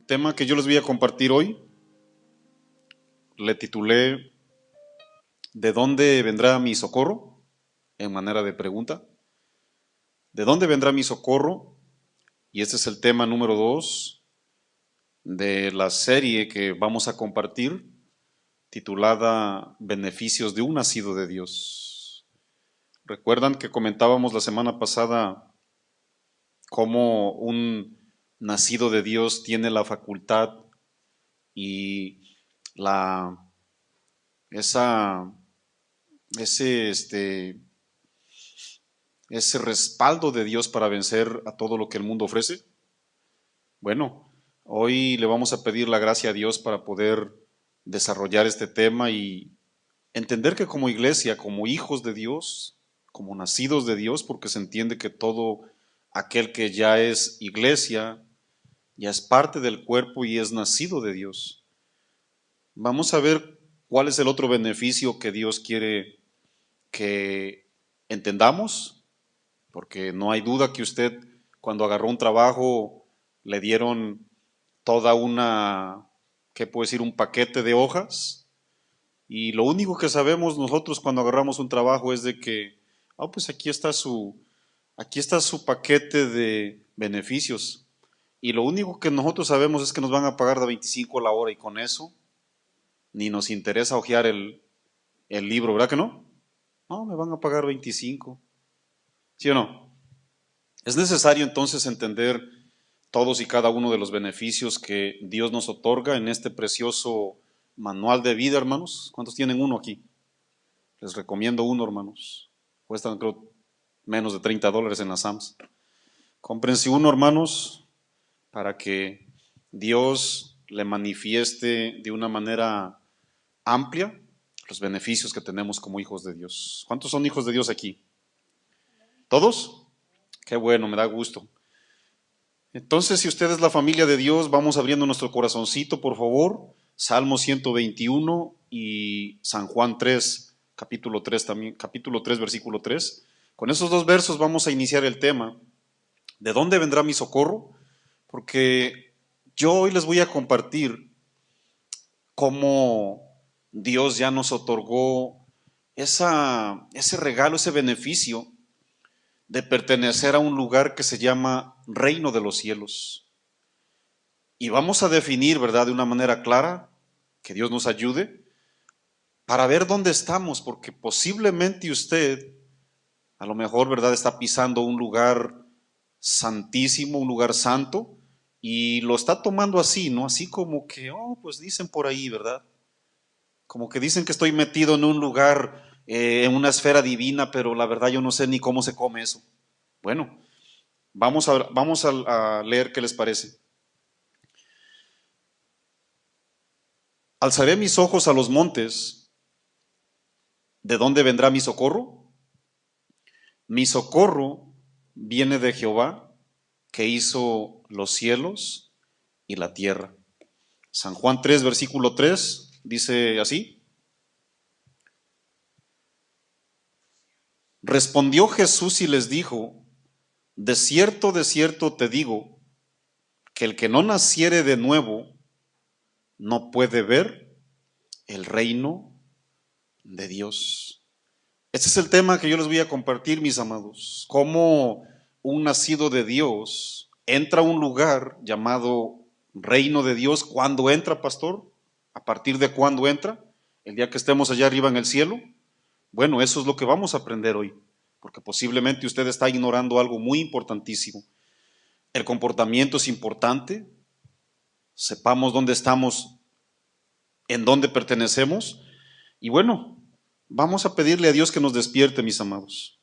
tema que yo les voy a compartir hoy le titulé ¿De dónde vendrá mi socorro? En manera de pregunta. ¿De dónde vendrá mi socorro? Y este es el tema número 2 de la serie que vamos a compartir, titulada Beneficios de un nacido de Dios. ¿Recuerdan que comentábamos la semana pasada cómo un nacido de Dios tiene la facultad y esa, ese respaldo de Dios para vencer a todo lo que el mundo ofrece? Bueno, hoy le vamos a pedir la gracia a Dios para poder desarrollar este tema y entender que como iglesia, como hijos de Dios, como nacidos de Dios, porque se entiende que todo aquel que ya es iglesia, ya es parte del cuerpo y es nacido de Dios. Vamos a ver cuál es el otro beneficio que Dios quiere que entendamos, porque no hay duda que usted cuando agarró un trabajo le dieron toda una, ¿qué puedo decir? Un paquete de hojas, y lo único que sabemos nosotros cuando agarramos un trabajo es de que, pues aquí está su paquete de beneficios, y lo único que nosotros sabemos es que nos van a pagar de 25 la hora, y con eso ni nos interesa hojear el libro, ¿verdad que no? No, me van a pagar 25, ¿sí o no? Es necesario entonces entender todos y cada uno de los beneficios que Dios nos otorga en este precioso manual de vida, hermanos. ¿Cuántos tienen uno aquí? Les recomiendo uno, hermanos. Cuestan, creo, menos de $30 en la Sams. Cómprense uno, hermanos, para que Dios le manifieste de una manera amplia los beneficios que tenemos como hijos de Dios. ¿Cuántos son hijos de Dios aquí? ¿Todos? Qué bueno, me da gusto. Entonces, si usted es la familia de Dios, vamos abriendo nuestro corazoncito, por favor. Salmo 121 y San Juan 3, capítulo 3 también, capítulo 3, versículo 3. Con esos dos versos vamos a iniciar el tema. ¿De dónde vendrá mi socorro? Porque yo hoy les voy a compartir cómo Dios ya nos otorgó ese regalo, ese beneficio de pertenecer a un lugar que se llama Reino de los Cielos. Y vamos a definir, ¿verdad?, de una manera clara, que Dios nos ayude, para ver dónde estamos, porque posiblemente usted, a lo mejor, ¿verdad?, está pisando un lugar santísimo, un lugar santo, y lo está tomando así, ¿no? Así como que, pues dicen por ahí, ¿verdad? Como que dicen que estoy metido en un lugar, en una esfera divina, pero la verdad yo no sé ni cómo se come eso. Bueno, vamos a leer qué les parece. Alzaré mis ojos a los montes. ¿De dónde vendrá mi socorro? Mi socorro viene de Jehová, que hizo los cielos y la tierra. San Juan 3, versículo 3, dice así. Respondió Jesús y les dijo: de cierto te digo, que el que no naciere de nuevo no puede ver el reino de Dios. Este es el tema que yo les voy a compartir, mis amados. Cómo un nacido de Dios entra a un lugar llamado reino de Dios. ¿Cuándo entra, pastor? ¿A partir de cuándo entra? ¿El día que estemos allá arriba en el cielo? Bueno, eso es lo que vamos a aprender hoy, porque posiblemente usted está ignorando algo muy importantísimo. El comportamiento es importante. Sepamos dónde estamos, en dónde pertenecemos. Y bueno, vamos a pedirle a Dios que nos despierte, mis amados.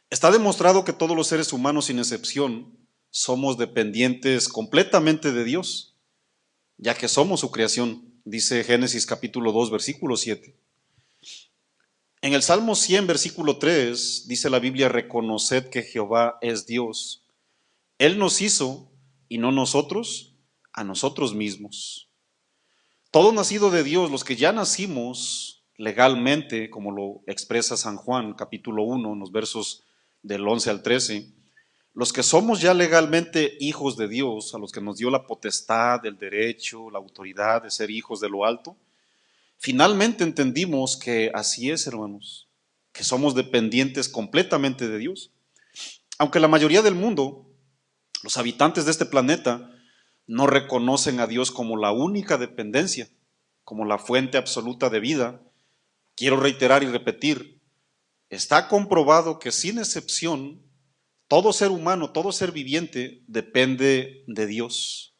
Está demostrado que todos los seres humanos, sin excepción, somos dependientes completamente de Dios, ya que somos su creación, dice Génesis capítulo 2, versículo 7. En el Salmo 100, versículo 3, dice la Biblia: reconoced que Jehová es Dios. Él nos hizo y no nosotros a nosotros mismos. Todo nacido de Dios, los que ya nacimos legalmente, como lo expresa San Juan capítulo 1, en los versos del 11 al 13, Los que somos ya legalmente hijos de Dios, a los que nos dio la potestad, el derecho, la autoridad de ser hijos de lo alto, finalmente entendimos que así es, hermanos, que somos dependientes completamente de Dios. Aunque la mayoría del mundo, los habitantes de este planeta, no reconocen a Dios como la única dependencia, como la fuente absoluta de vida, quiero reiterar y repetir, está comprobado que sin excepción, todo ser humano, todo ser viviente depende de Dios,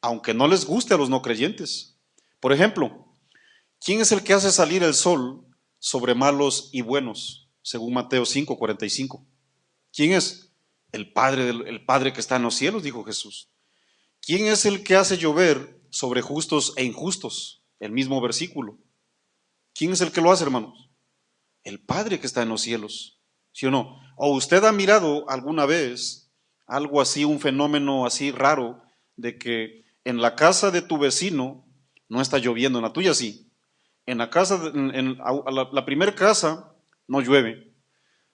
aunque no les guste a los no creyentes. Por ejemplo, ¿quién es el que hace salir el sol sobre malos y buenos? Según Mateo 5:45. ¿Quién es? El Padre que está en los cielos, dijo Jesús. ¿Quién es el que hace llover sobre justos e injustos? El mismo versículo. ¿Quién es el que lo hace, hermanos? El Padre que está en los cielos, ¿sí o no? ¿O usted ha mirado alguna vez algo así, un fenómeno así raro, de que en la casa de tu vecino no está lloviendo, en la tuya sí? En la casa, la primera casa no llueve,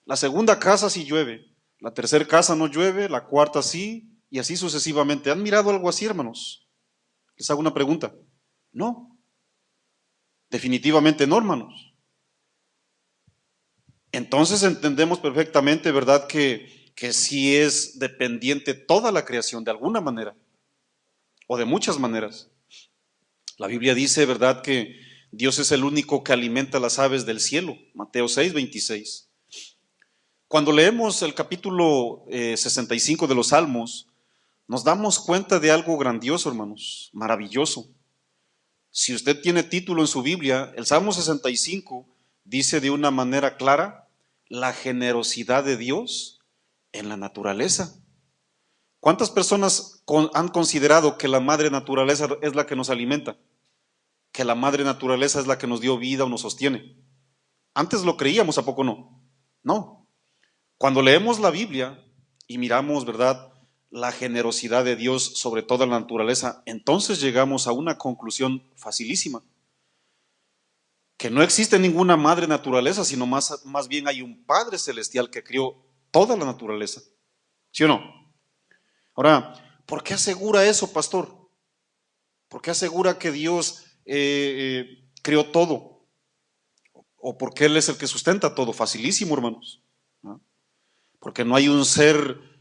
la segunda casa sí llueve, la tercera casa no llueve, la cuarta sí, y así sucesivamente. ¿Han mirado algo así, hermanos? Les hago una pregunta. No, definitivamente no, hermanos. Entonces entendemos perfectamente, ¿verdad?, que sí es dependiente toda la creación de alguna manera, o de muchas maneras. La Biblia dice, ¿verdad?, que Dios es el único que alimenta las aves del cielo, Mateo 6:26. Cuando leemos el capítulo 65 de los Salmos, nos damos cuenta de algo grandioso, hermanos, maravilloso. Si usted tiene título en su Biblia, el Salmo 65 dice de una manera clara la generosidad de Dios en la naturaleza. ¿Cuántas personas han considerado que la madre naturaleza es la que nos alimenta? Que la madre naturaleza es la que nos dio vida o nos sostiene. Antes lo creíamos, ¿a poco no? No. Cuando leemos la Biblia y miramos, ¿verdad?, la generosidad de Dios sobre toda la naturaleza, entonces llegamos a una conclusión facilísima. Que no existe ninguna madre naturaleza, sino más bien hay un Padre celestial que crió toda la naturaleza. ¿Sí o no? Ahora, ¿por qué asegura eso, pastor? ¿Por qué asegura que Dios creó todo? ¿O por qué Él es el que sustenta todo? Facilísimo, hermanos. ¿No? Porque no hay un ser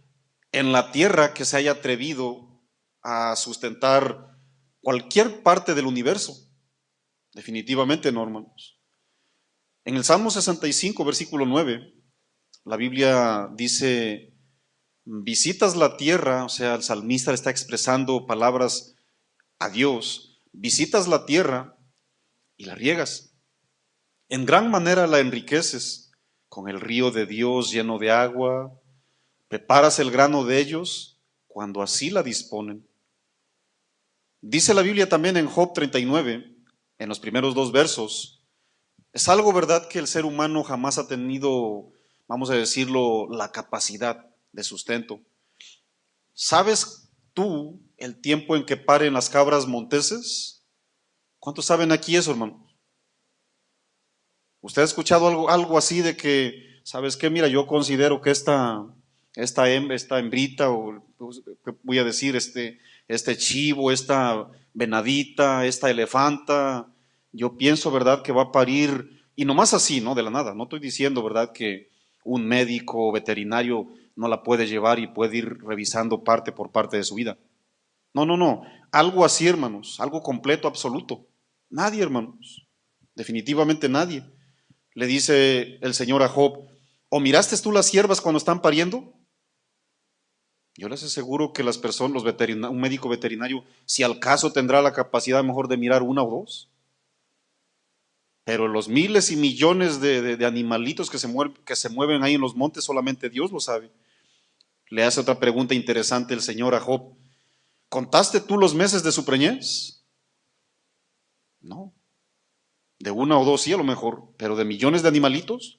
en la tierra que se haya atrevido a sustentar cualquier parte del universo. Definitivamente no, hermanos. En el Salmo 65, versículo 9, la Biblia dice, visitas la tierra, o sea, el salmista está expresando palabras a Dios, visitas la tierra y la riegas. En gran manera la enriqueces con el río de Dios lleno de agua, preparas el grano de ellos cuando así la disponen. Dice la Biblia también en Job 39, en los primeros 2 versos, es algo, ¿verdad?, que el ser humano jamás ha tenido, vamos a decirlo, la capacidad de sustento. ¿Sabes tú el tiempo en que paren las cabras monteses? ¿Cuántos saben aquí eso, hermano? ¿Usted ha escuchado algo así de que, ¿sabes qué? Mira, yo considero que esta hembrita, o voy a decir, este chivo, esta venadita, esta elefanta, yo pienso, ¿verdad?, que va a parir, y nomás así, ¿no? De la nada. No estoy diciendo, ¿verdad?, que un médico veterinario no la puede llevar y puede ir revisando parte por parte de su vida. No, no, no. Algo así, hermanos, algo completo, absoluto. Nadie, hermanos. Definitivamente nadie. Le dice el Señor a Job, ¿o miraste tú las ciervas cuando están pariendo? Yo les aseguro que las personas, un médico veterinario, si al caso tendrá la capacidad mejor de mirar una o dos. Pero los miles y millones de animalitos que se mueven ahí en los montes, solamente Dios lo sabe. Le hace otra pregunta interesante el Señor a Job. ¿Contaste tú los meses de su preñez? No. De una o dos sí a lo mejor, pero de millones de animalitos.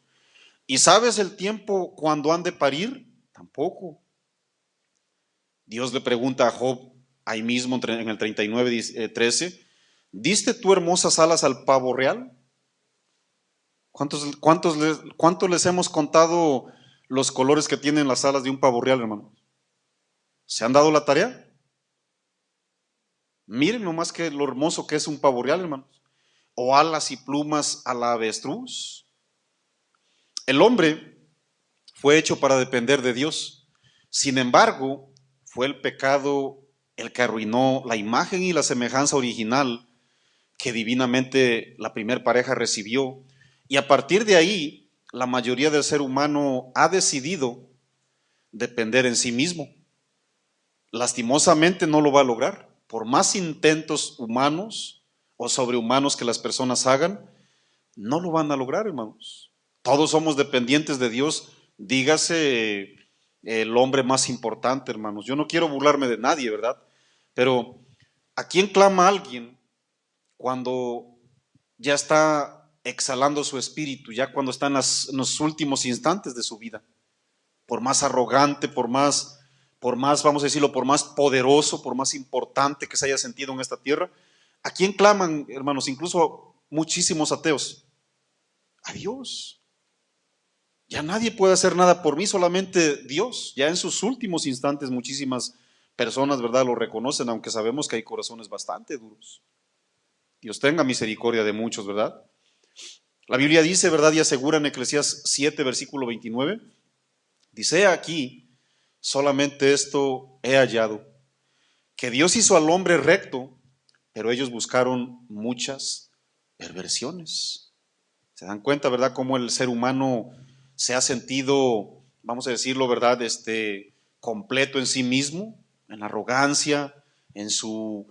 ¿Y sabes el tiempo cuando han de parir? Tampoco. Dios le pregunta a Job, ahí mismo en el 39:13, ¿diste tú hermosas alas al pavo real? ¿Cuántos les hemos contado los colores que tienen las alas de un pavo real, hermanos? ¿Se han dado la tarea? Miren nomás que lo hermoso que es un pavo real, hermanos. O alas y plumas a la avestruz. El hombre fue hecho para depender de Dios. Sin embargo, fue el pecado el que arruinó la imagen y la semejanza original que divinamente la primer pareja recibió. Y a partir de ahí, la mayoría del ser humano ha decidido depender en sí mismo. Lastimosamente no lo va a lograr. Por más intentos humanos o sobrehumanos que las personas hagan, no lo van a lograr, hermanos. Todos somos dependientes de Dios, dígase el hombre más importante, hermanos. Yo no quiero burlarme de nadie, ¿verdad? Pero ¿a quién clama alguien cuando ya está exhalando su espíritu, ya cuando está en los últimos instantes de su vida? Por más arrogante, por más, vamos a decirlo, por más poderoso, por más importante que se haya sentido en esta tierra, ¿a quién claman, hermanos? Incluso muchísimos ateos. A Dios. Ya nadie puede hacer nada por mí, solamente Dios. Ya en sus últimos instantes muchísimas personas, ¿verdad?, lo reconocen, aunque sabemos que hay corazones bastante duros. Dios tenga misericordia de muchos, ¿verdad? La Biblia dice, ¿verdad?, y asegura en Eclesiastés 7, versículo 29, dice aquí, solamente esto he hallado, que Dios hizo al hombre recto, pero ellos buscaron muchas perversiones. ¿Se dan cuenta, verdad, cómo el ser humano se ha sentido, vamos a decirlo, verdad, completo en sí mismo, en la arrogancia, en su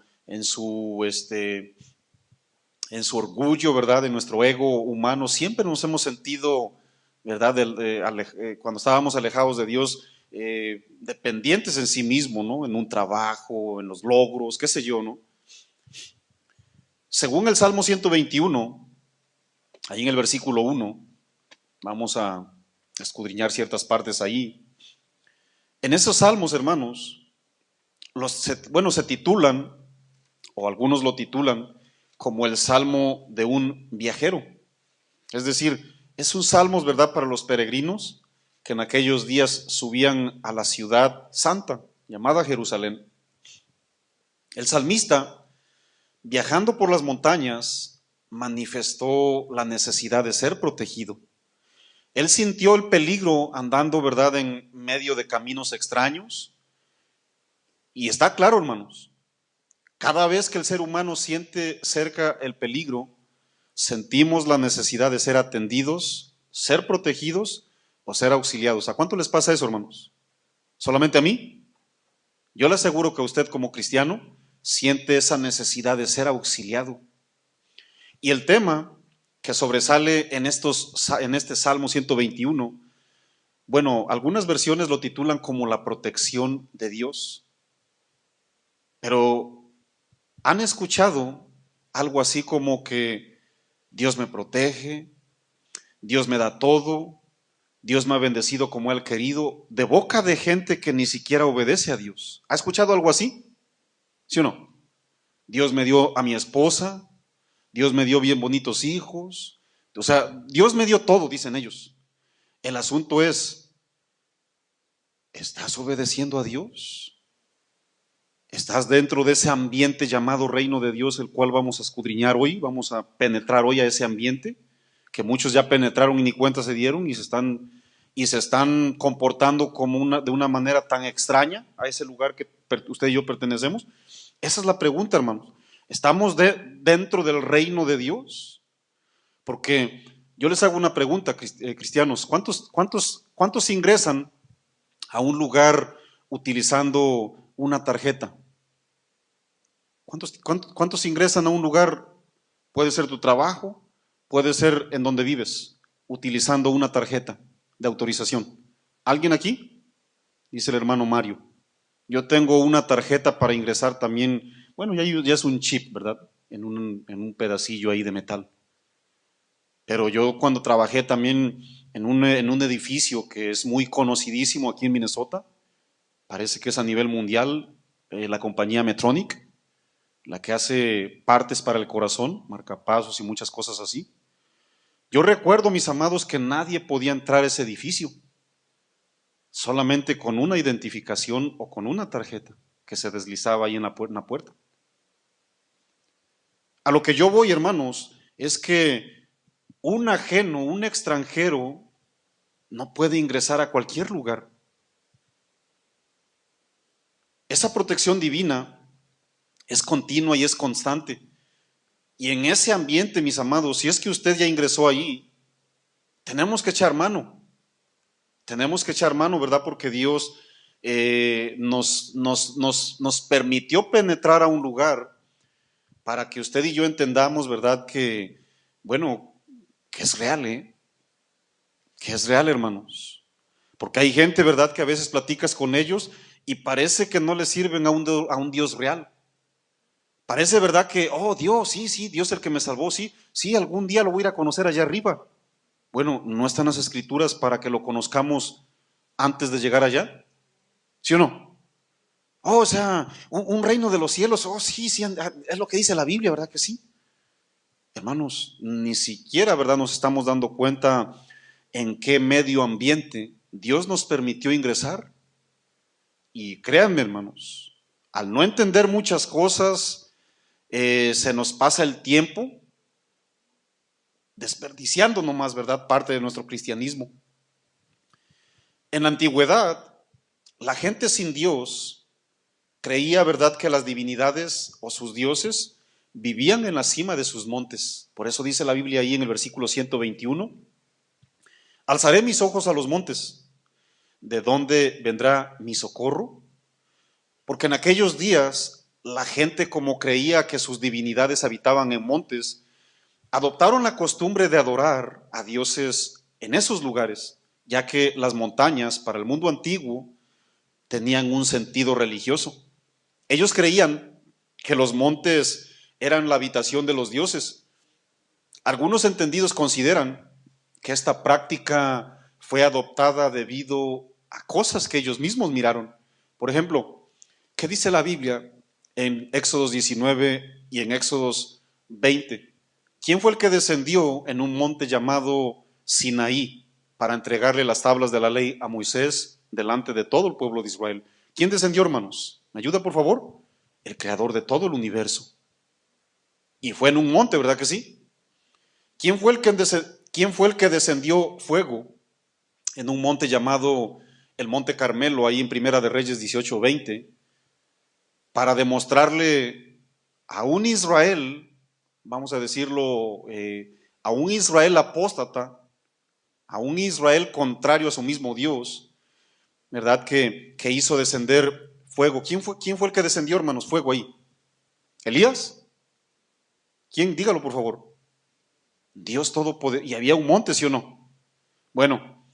orgullo, verdad, en nuestro ego humano? Siempre nos hemos sentido, verdad, cuando estábamos alejados de Dios, dependientes en sí mismo, ¿no? En un trabajo, en los logros, qué sé yo, ¿no? Según el Salmo 121, ahí en el versículo 1, vamos a escudriñar ciertas partes ahí. En esos salmos, hermanos, se titulan, o algunos lo titulan, como el salmo de un viajero. Es decir, es un salmo, ¿verdad?, para los peregrinos que en aquellos días subían a la ciudad santa, llamada Jerusalén. El salmista, viajando por las montañas, manifestó la necesidad de ser protegido. Él sintió el peligro andando, ¿verdad?, en medio de caminos extraños. Y está claro, hermanos, cada vez que el ser humano siente cerca el peligro, sentimos la necesidad de ser atendidos, ser protegidos o ser auxiliados. ¿A cuánto les pasa eso, hermanos? ¿Solamente a mí? Yo le aseguro que usted como cristiano siente esa necesidad de ser auxiliado. Y el tema que sobresale en este Salmo 121, bueno, algunas versiones lo titulan como la protección de Dios, pero ¿han escuchado algo así como que Dios me protege, Dios me da todo, Dios me ha bendecido como Él querido, de boca de gente que ni siquiera obedece a Dios? ¿Ha escuchado algo así? ¿Sí o no? Dios me dio a mi esposa, Dios me dio bien bonitos hijos, o sea, Dios me dio todo, dicen ellos. El asunto es, ¿estás obedeciendo a Dios? ¿Estás dentro de ese ambiente llamado reino de Dios, el cual vamos a escudriñar hoy? Vamos a penetrar hoy a ese ambiente, que muchos ya penetraron y ni cuenta se dieron y se están comportando de una manera tan extraña a ese lugar que usted y yo pertenecemos. Esa es la pregunta, hermanos. ¿Estamos dentro del reino de Dios? Porque yo les hago una pregunta, cristianos. ¿Cuántos ingresan a un lugar utilizando una tarjeta? ¿Cuántos ingresan a un lugar? Puede ser tu trabajo, puede ser en donde vives, utilizando una tarjeta de autorización. ¿Alguien aquí? Dice el hermano Mario. Yo tengo una tarjeta para ingresar también, bueno, ya es un chip, ¿verdad? En un pedacillo ahí de metal. Pero yo cuando trabajé también en un edificio que es muy conocidísimo aquí en Minnesota, parece que es a nivel mundial, la compañía Medtronic, la que hace partes para el corazón, marcapasos y muchas cosas así. Yo recuerdo, mis amados, que nadie podía entrar a ese edificio. solamente con una identificación o con una tarjeta que se deslizaba ahí en la puerta. A lo que yo voy, hermanos, es que un ajeno, un extranjero, no puede ingresar a cualquier lugar. Esa protección divina es continua y es constante. Y en ese ambiente, mis amados, si es que usted ya ingresó allí, tenemos que echar mano. Tenemos que echar mano, ¿verdad? Porque Dios nos permitió penetrar a un lugar para que usted y yo entendamos, ¿verdad? Que, bueno, que es real, ¿eh? Que es real, hermanos. Porque hay gente, ¿verdad? Que a veces platicas con ellos y parece que no le sirven a un Dios real. Parece, ¿verdad? Que, oh, Dios, sí, sí, Dios es el que me salvó, sí, sí, algún día lo voy a ir a conocer allá arriba. Bueno, ¿no están las escrituras para que lo conozcamos antes de llegar allá? ¿Sí o no? Oh, o sea, un reino de los cielos, oh, sí, sí, es lo que dice la Biblia, ¿verdad que sí? Hermanos, ni siquiera, ¿verdad? Nos estamos dando cuenta en qué medio ambiente Dios nos permitió ingresar. Y créanme, hermanos, al no entender muchas cosas, se nos pasa el tiempo desperdiciando nomás, ¿verdad? Parte de nuestro cristianismo. En la antigüedad, la gente sin Dios creía, ¿verdad?, que las divinidades o sus dioses vivían en la cima de sus montes. Por eso dice la Biblia ahí en el versículo 121, alzaré mis ojos a los montes, ¿de dónde vendrá mi socorro? Porque en aquellos días la gente, como creía que sus divinidades habitaban en montes, adoptaron la costumbre de adorar a dioses en esos lugares, ya que las montañas para el mundo antiguo tenían un sentido religioso. Ellos creían que los montes eran la habitación de los dioses. Algunos entendidos consideran que esta práctica fue adoptada debido a cosas que ellos mismos miraron. Por ejemplo, ¿qué dice la Biblia en Éxodos 19 y en Éxodos 20? ¿Quién fue el que descendió en un monte llamado Sinaí para entregarle las tablas de la ley a Moisés delante de todo el pueblo de Israel? ¿Quién descendió, hermanos? ¿Me ayuda, por favor? El creador de todo el universo. Y fue en un monte, ¿verdad que sí? ¿Quién fue el que descendió fuego en un monte llamado el Monte Carmelo, ahí en Primera de Reyes 18:20, para demostrarle a un Israel, vamos a decirlo, a un Israel apóstata, a un Israel contrario a su mismo Dios, ¿verdad? Que hizo descender fuego. ¿Quién fue el que descendió, hermanos, fuego ahí? ¿Elías? ¿Quién? Dígalo, por favor. Dios Todopoderoso. ¿Y había un monte, sí o no? Bueno,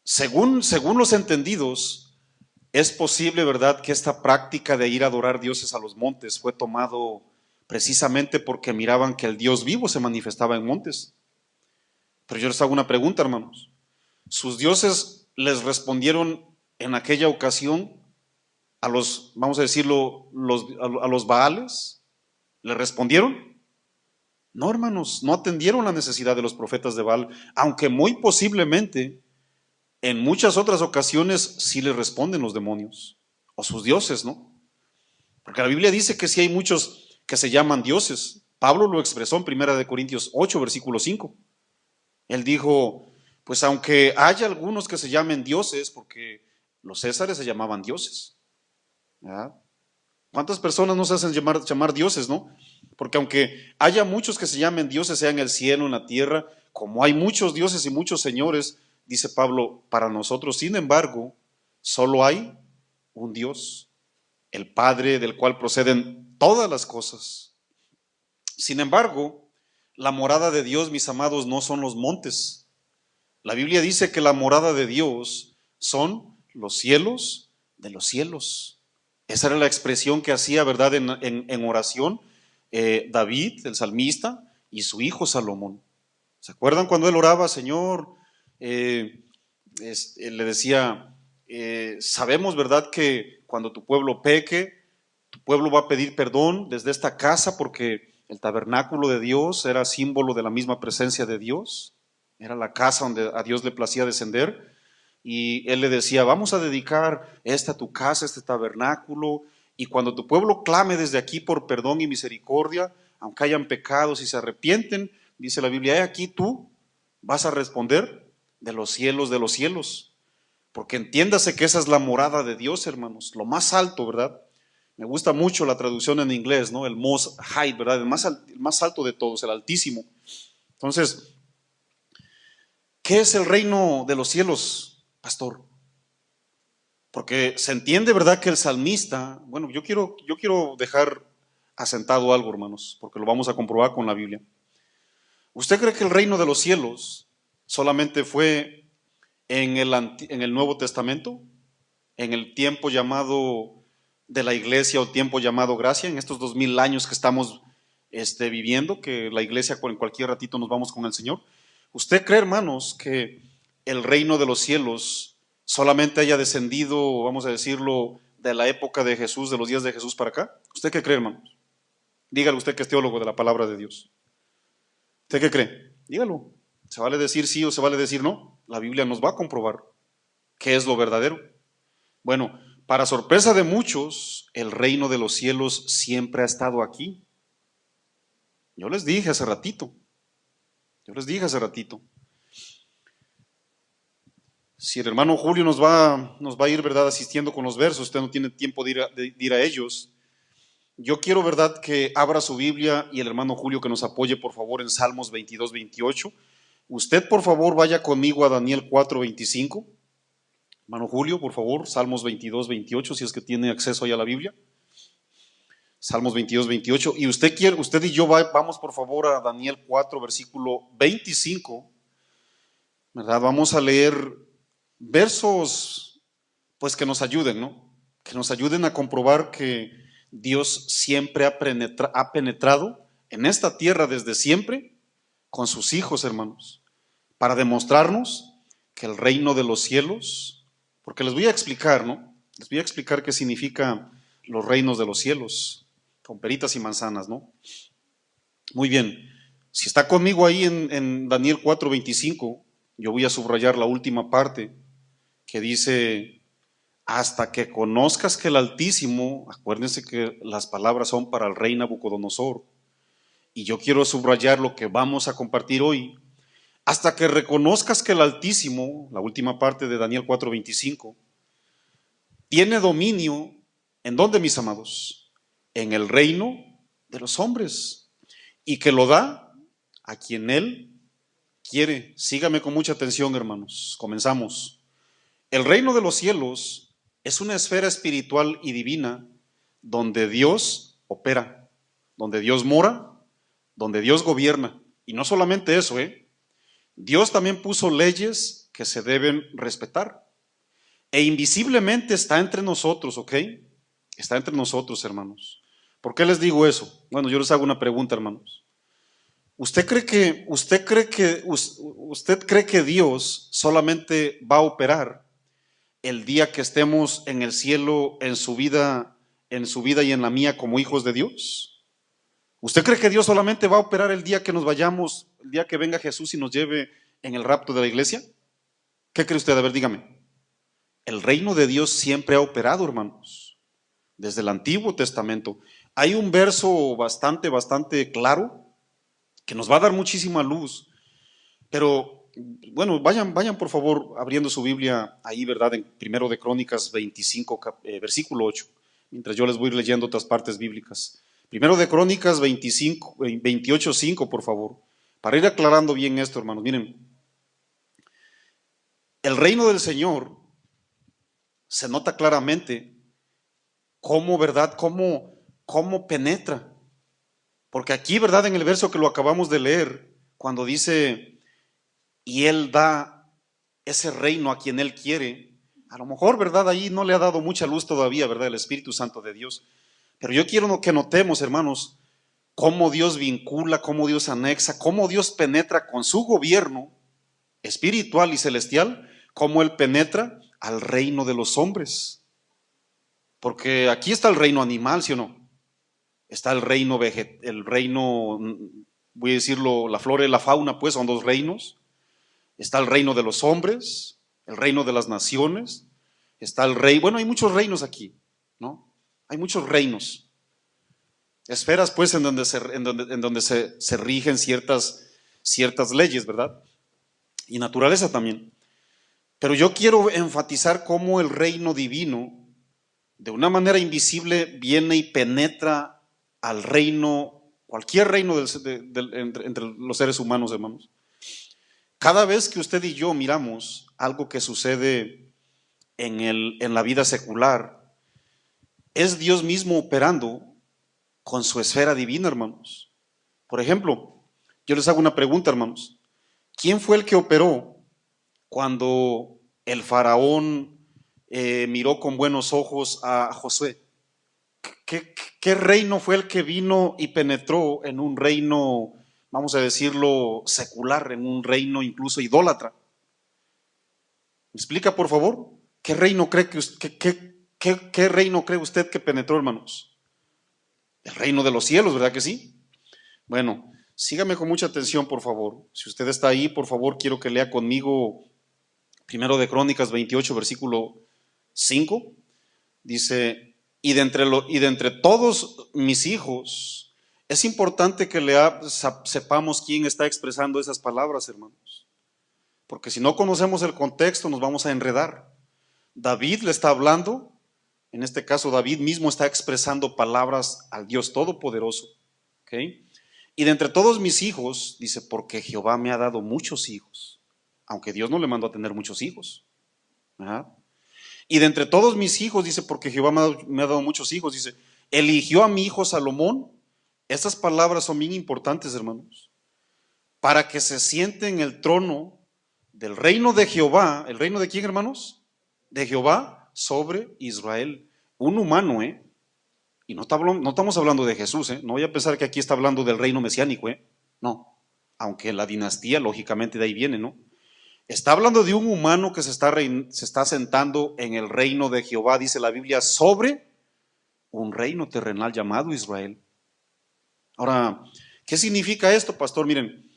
según los entendidos, es posible, ¿verdad?, que esta práctica de ir a adorar dioses a los montes fue tomado precisamente porque miraban que el Dios vivo se manifestaba en montes. Pero yo les hago una pregunta, hermanos. ¿Sus dioses les respondieron en aquella ocasión a los, vamos a decirlo, a los Baales? ¿Le respondieron? No, hermanos, no atendieron la necesidad de los profetas de Baal, aunque muy posiblemente en muchas otras ocasiones sí le responden los demonios o sus dioses, ¿no? Porque la Biblia dice que sí hay muchos que se llaman dioses. Pablo lo expresó en 1 Corintios 8, versículo 5. Él dijo, pues aunque haya algunos que se llamen dioses, porque los césares se llamaban dioses, ¿verdad? ¿Cuántas personas no se hacen llamar dioses, no? Porque aunque haya muchos que se llamen dioses, sea en el cielo, en la tierra, como hay muchos dioses y muchos señores, dice Pablo, para nosotros, sin embargo, solo hay un Dios, el Padre del cual proceden todas las cosas. Sin embargo, la morada de Dios, mis amados, no son los montes. La Biblia dice que la morada de Dios son los cielos de los cielos. Esa era la expresión que hacía, ¿verdad?, en oración David, el salmista, y su hijo Salomón. ¿Se acuerdan cuando él oraba, Señor? Le decía, sabemos, ¿verdad?, que cuando tu pueblo peque, tu pueblo va a pedir perdón desde esta casa, porque el tabernáculo de Dios era símbolo de la misma presencia de Dios, era la casa donde a Dios le placía descender. y él le decía, vamos a dedicar esta tu casa, este tabernáculo, y cuando tu pueblo clame desde aquí por perdón y misericordia, aunque hayan pecados y se arrepienten, dice la Biblia, he aquí tú vas a responder de los cielos, porque entiéndase que esa es la morada de Dios, hermanos, lo más alto, ¿verdad? Me gusta mucho la traducción en inglés, ¿no? El most high, ¿verdad? El más alto de todos, el altísimo. Entonces, ¿qué es el reino de los cielos, pastor? Porque se entiende, ¿verdad?, que el salmista, bueno, yo quiero dejar asentado algo, hermanos, porque lo vamos a comprobar con la Biblia. ¿Usted cree que el reino de los cielos solamente fue en el Nuevo Testamento? ¿En el tiempo llamado de la iglesia o tiempo llamado gracia? En estos 2000 años que estamos viviendo, que la iglesia en cualquier ratito nos vamos con el Señor. ¿Usted cree, hermanos, que el reino de los cielos solamente haya descendido, vamos a decirlo, de la época de Jesús, de los días de Jesús para acá? ¿Usted qué cree, hermanos? Dígalo usted que es teólogo de la palabra de Dios. ¿Usted qué cree? Dígalo. ¿Se vale decir sí o se vale decir no? La Biblia nos va a comprobar qué es lo verdadero. Bueno, para sorpresa de muchos, el reino de los cielos siempre ha estado aquí. Yo les dije hace ratito. Si el hermano Julio nos va a ir, ¿verdad?, asistiendo con los versos, usted no tiene tiempo de ir a ellos. Yo quiero, ¿verdad?, que abra su Biblia y el hermano Julio que nos apoye, por favor, en Salmos 22, 28. Usted, por favor, vaya conmigo a Daniel 4, 25. Hermano Julio, por favor, Salmos 22, 28, si es que tiene acceso ahí a la Biblia. Salmos 22, 28. Y usted y yo vamos, por favor, a Daniel 4, versículo 25. ¿Verdad? Vamos a leer versos, pues, que nos ayuden, ¿no? Que nos ayuden a comprobar que Dios siempre ha penetrado en esta tierra desde siempre con sus hijos, hermanos, para demostrarnos que el reino de los cielos, porque les voy a explicar, ¿no? Les voy a explicar qué significa los reinos de los cielos, con peritas y manzanas, ¿no? Muy bien, si está conmigo ahí en Daniel 4:25, yo voy a subrayar la última parte que dice, hasta que conozcas que el Altísimo, acuérdense que las palabras son para el rey Nabucodonosor, y yo quiero subrayar lo que vamos a compartir hoy, hasta que reconozcas que el Altísimo, la última parte de Daniel 4:25, tiene dominio, ¿en dónde, mis amados? En el reino de los hombres, y que lo da a quien Él quiere. Sígame con mucha atención, hermanos. Comenzamos. El reino de los cielos es una esfera espiritual y divina donde Dios opera, donde Dios mora, donde Dios gobierna. Y no solamente eso, Dios también puso leyes que se deben respetar. E invisiblemente está entre nosotros, ¿ok? Está entre nosotros, hermanos. ¿Por qué les digo eso? Bueno, yo les hago una pregunta, hermanos. ¿Usted cree que Dios solamente va a operar el día que estemos en el cielo, en su vida y en la mía como hijos de Dios? ¿Usted cree que Dios solamente va a operar el día que nos vayamos, el día que venga Jesús y nos lleve en el rapto de la iglesia? ¿Qué cree usted? A ver, dígame. El reino de Dios siempre ha operado, hermanos, desde el Antiguo Testamento. Hay un verso bastante claro que nos va a dar muchísima luz, pero bueno, vayan por favor abriendo su Biblia ahí, ¿verdad? En 1 de Crónicas 25, versículo 8, mientras yo les voy a ir leyendo otras partes bíblicas. 1 de Crónicas 28, 5, por favor, para ir aclarando bien esto, hermanos. Miren, el reino del Señor se nota claramente cómo, ¿verdad? Cómo penetra. Porque aquí, ¿verdad? En el verso que lo acabamos de leer, cuando dice, y Él da ese reino a quien Él quiere, a lo mejor, ¿verdad? Ahí no le ha dado mucha luz todavía, ¿verdad? El Espíritu Santo de Dios. Pero yo quiero que notemos, hermanos, cómo Dios vincula, cómo Dios anexa, cómo Dios penetra con su gobierno espiritual y celestial, cómo Él penetra al reino de los hombres. Porque aquí está el reino animal, ¿sí o no? Está el reino, voy a decirlo, la flora y la fauna, pues son dos reinos. Está el reino de los hombres el reino de las naciones, está el rey, bueno, hay muchos reinos aquí, ¿no? Hay muchos reinos, esferas pues en donde se rigen ciertas leyes, ¿verdad? Y naturaleza también. Pero yo quiero enfatizar cómo el reino divino, de una manera invisible, viene y penetra al reino, cualquier reino entre los seres humanos, hermanos. Cada vez que usted y yo miramos algo que sucede en la vida secular, es Dios mismo operando con su esfera divina, hermanos. Por ejemplo, yo les hago una pregunta, hermanos. ¿Quién fue el que operó cuando el faraón miró con buenos ojos a Josué? ¿Qué reino fue el que vino y penetró en un reino, vamos a decirlo, secular, en un reino incluso idólatra? ¿Me explica, por favor? ¿Qué reino cree qué reino cree usted que penetró, hermanos? El reino de los cielos, ¿verdad que sí? Bueno, sígame con mucha atención, por favor. Si usted está ahí, por favor, quiero que lea conmigo Primero de Crónicas 28, versículo 5. Dice, y de entre todos mis hijos, es importante que sepamos quién está expresando esas palabras, hermanos. Porque si no conocemos el contexto, nos vamos a enredar. David le está hablando, en este caso David mismo está expresando palabras al Dios Todopoderoso. ¿Okay? Y de entre todos mis hijos, dice, porque Jehová me ha dado muchos hijos, aunque Dios no le mandó a tener muchos hijos. ¿Verdad? Y de entre todos mis hijos, dice, porque Jehová me ha dado muchos hijos, dice, eligió a mi hijo Salomón. Estas palabras son bien importantes, hermanos, para que se siente en el trono del reino de Jehová. ¿El reino de quién, hermanos? De Jehová sobre Israel. Un humano, y no estamos hablando de Jesús, no voy a pensar que aquí está hablando del reino mesiánico, no, aunque la dinastía lógicamente de ahí viene, ¿no? Está hablando de un humano que se está sentando en el reino de Jehová, dice la Biblia, sobre un reino terrenal llamado Israel. Ahora, ¿qué significa esto, pastor? Miren,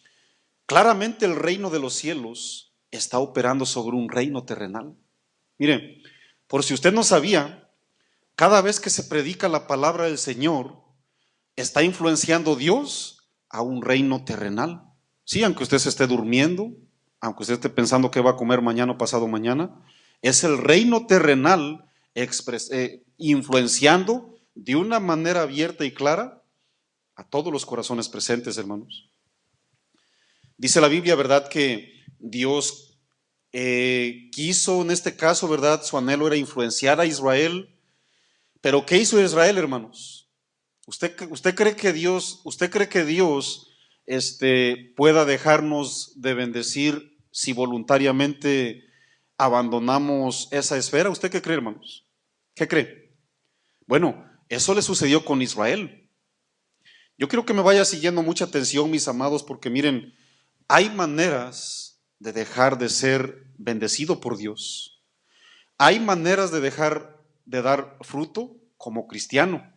claramente el reino de los cielos está operando sobre un reino terrenal. Miren, por si usted no sabía, cada vez que se predica la palabra del Señor, está influenciando Dios a un reino terrenal. Sí, aunque usted se esté durmiendo, aunque usted esté pensando qué va a comer mañana o pasado mañana, es el reino terrenal influenciando de una manera abierta y clara a todos los corazones presentes, hermanos. Dice la Biblia, ¿verdad?, que Dios quiso, en este caso, ¿verdad?, su anhelo era influenciar a Israel. Pero ¿qué hizo Israel, hermanos? ¿Usted cree que Dios pueda dejarnos de bendecir si voluntariamente abandonamos esa esfera? ¿Usted qué cree, hermanos? ¿Qué cree? Bueno, eso le sucedió con Israel. Yo quiero que me vaya siguiendo mucha atención, mis amados, porque miren, hay maneras de dejar de ser bendecido por Dios. Hay maneras de dejar de dar fruto como cristiano.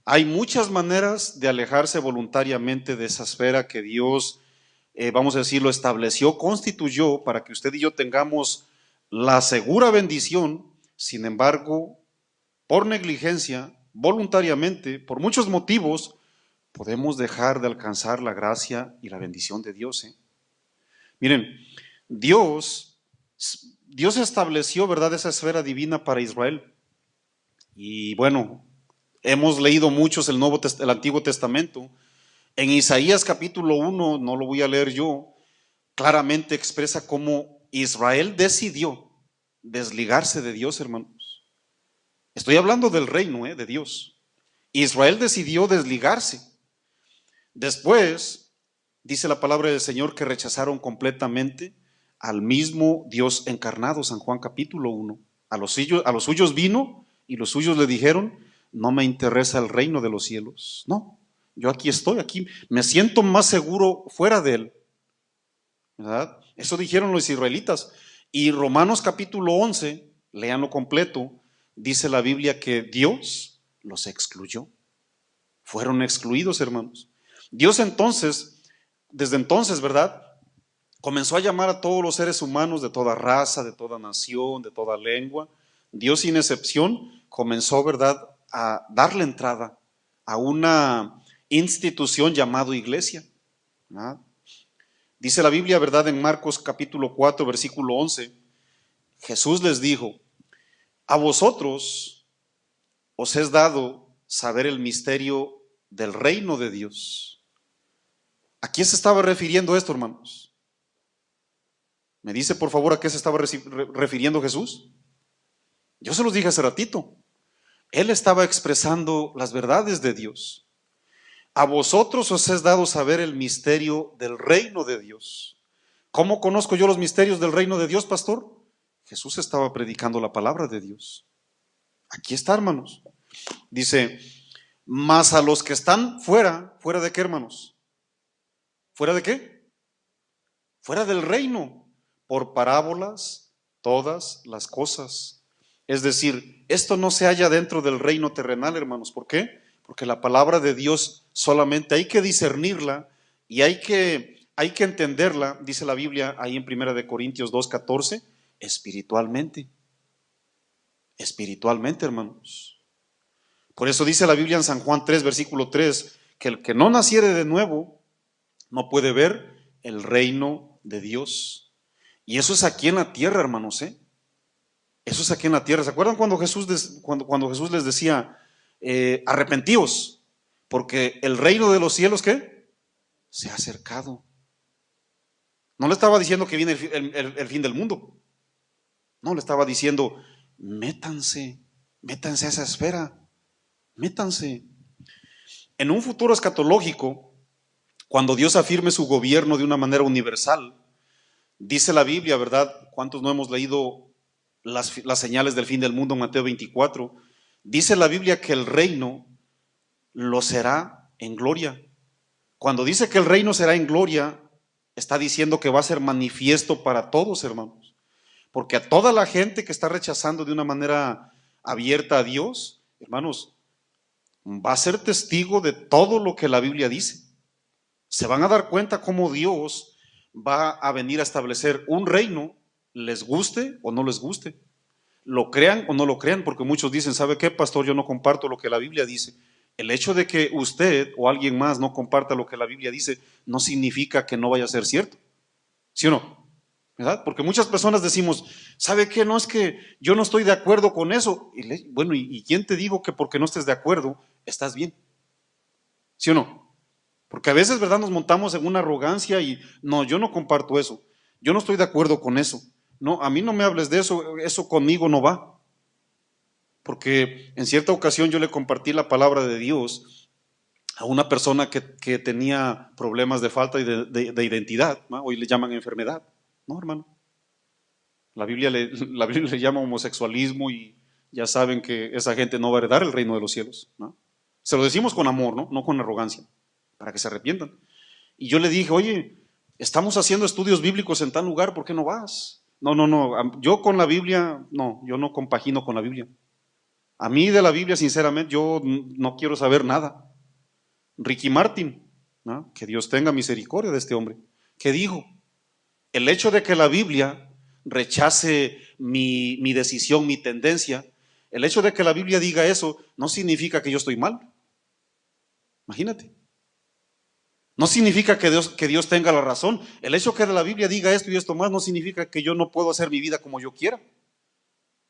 Hay muchas maneras de alejarse voluntariamente de esa esfera que Dios, vamos a decirlo, estableció, constituyó para que usted y yo tengamos la segura bendición. Sin embargo, por negligencia, voluntariamente, por muchos motivos, podemos dejar de alcanzar la gracia y la bendición de Dios. Miren, Dios estableció, ¿verdad?, esa esfera divina para Israel. Y bueno, hemos leído muchos el Antiguo Testamento. En Isaías capítulo 1, no lo voy a leer yo, claramente expresa cómo Israel decidió desligarse de Dios, hermanos. Estoy hablando del reino de Dios. Israel decidió desligarse. Después, dice la palabra del Señor que rechazaron completamente al mismo Dios encarnado, San Juan capítulo 1. A los suyos vino y los suyos le dijeron, no me interesa el reino de los cielos. No, yo aquí estoy, aquí me siento más seguro fuera de él. ¿Verdad? Eso dijeron los israelitas. Y Romanos capítulo 11, léanlo completo, dice la Biblia que Dios los excluyó. Fueron excluidos, hermanos. Dios entonces, desde entonces, ¿verdad?, comenzó a llamar a todos los seres humanos de toda raza, de toda nación, de toda lengua. Dios sin excepción comenzó, ¿verdad?, a darle entrada a una institución llamada iglesia, ¿verdad? Dice la Biblia, ¿verdad?, en Marcos capítulo 4, versículo 11, Jesús les dijo: a vosotros os es dado saber el misterio del reino de Dios. ¿A quién se estaba refiriendo esto, hermanos? ¿Me dice por favor a qué se estaba refiriendo Jesús? Yo se los dije hace ratito. Él estaba expresando las verdades de Dios. A vosotros os es dado saber el misterio del reino de Dios. ¿Cómo conozco yo los misterios del reino de Dios, pastor? Jesús estaba predicando la palabra de Dios. Aquí está, hermanos. Dice: mas a los que están fuera, ¿fuera de qué, hermanos? ¿Fuera de qué? Fuera del reino, por parábolas todas las cosas. Es decir, esto no se halla dentro del reino terrenal, hermanos. ¿Por qué? Porque la palabra de Dios solamente hay que discernirla y hay que entenderla, dice la Biblia ahí en 1 Corintios 2:14, espiritualmente. Espiritualmente, hermanos. Por eso dice la Biblia en San Juan 3, versículo 3, que el que no naciere de nuevo no puede ver el reino de Dios. Y eso es aquí en la tierra, hermanos, ¿eh? Eso es aquí en la tierra. ¿Se acuerdan cuando Jesús les decía, arrepentíos, porque el reino de los cielos, ¿qué? Se ha acercado. No le estaba diciendo que viene el fin del mundo. No, le estaba diciendo, métanse a esa esfera, métanse. En un futuro escatológico, cuando Dios afirme su gobierno de una manera universal, dice la Biblia, ¿verdad? ¿Cuántos no hemos leído las señales del fin del mundo en Mateo 24? Dice la Biblia que el reino lo será en gloria. Cuando dice que el reino será en gloria, está diciendo que va a ser manifiesto para todos, hermanos. Porque a toda la gente que está rechazando de una manera abierta a Dios, hermanos, va a ser testigo de todo lo que la Biblia dice. Se van a dar cuenta cómo Dios va a venir a establecer un reino, les guste o no les guste, lo crean o no lo crean, porque muchos dicen, ¿sabe qué, pastor? Yo no comparto lo que la Biblia dice. El hecho de que usted o alguien más no comparta lo que la Biblia dice no significa que no vaya a ser cierto, ¿sí o no? ¿Verdad? Porque muchas personas decimos, ¿sabe qué? No, es que yo no estoy de acuerdo con eso. Bueno, ¿y quién te digo que porque no estés de acuerdo estás bien? ¿Sí o no? Porque a veces, ¿verdad?, nos montamos en una arrogancia y no, yo no comparto eso, yo no estoy de acuerdo con eso, no, a mí no me hables de eso, eso conmigo no va. Porque en cierta ocasión yo le compartí la palabra de Dios a una persona que tenía problemas de falta de identidad, ¿no? Hoy le llaman enfermedad. No, hermano. La Biblia le llama homosexualismo y ya saben que esa gente no va a heredar el reino de los cielos, ¿no? Se lo decimos con amor, ¿no? No con arrogancia, para que se arrepientan. Y yo le dije, oye, estamos haciendo estudios bíblicos en tal lugar, ¿por qué no vas? No, yo con la Biblia, no, yo no compagino con la Biblia. A mí de la Biblia, sinceramente, yo no quiero saber nada. Ricky Martin, ¿no? Que Dios tenga misericordia de este hombre, que dijo, el hecho de que la Biblia rechace mi decisión, mi tendencia, el hecho de que la Biblia diga eso, no significa que yo estoy mal. Imagínate. No significa que Dios tenga la razón. El hecho de que la Biblia diga esto y esto más no significa que yo no puedo hacer mi vida como yo quiera.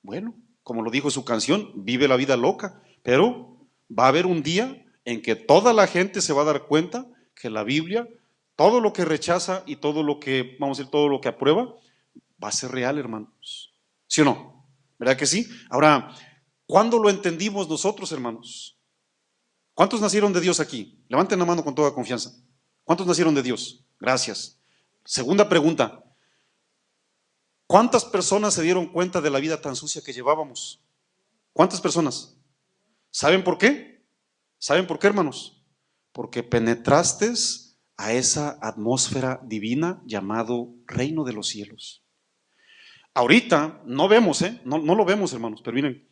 Bueno, como lo dijo su canción, vive la vida loca, pero va a haber un día en que toda la gente se va a dar cuenta que la Biblia, todo lo que rechaza y todo lo que, vamos a decir, todo lo que aprueba, va a ser real, hermanos. ¿Sí o no? ¿Verdad que sí? Ahora, ¿cuándo lo entendimos nosotros, hermanos? ¿Cuántos nacieron de Dios aquí? Levanten la mano con toda confianza. ¿Cuántos nacieron de Dios? Gracias. Segunda pregunta. ¿Cuántas personas se dieron cuenta de la vida tan sucia que llevábamos? ¿Cuántas personas? ¿Saben por qué? ¿Saben por qué, hermanos? Porque penetraste a esa atmósfera divina llamado reino de los cielos. Ahorita no vemos, no lo vemos, hermanos, pero miren,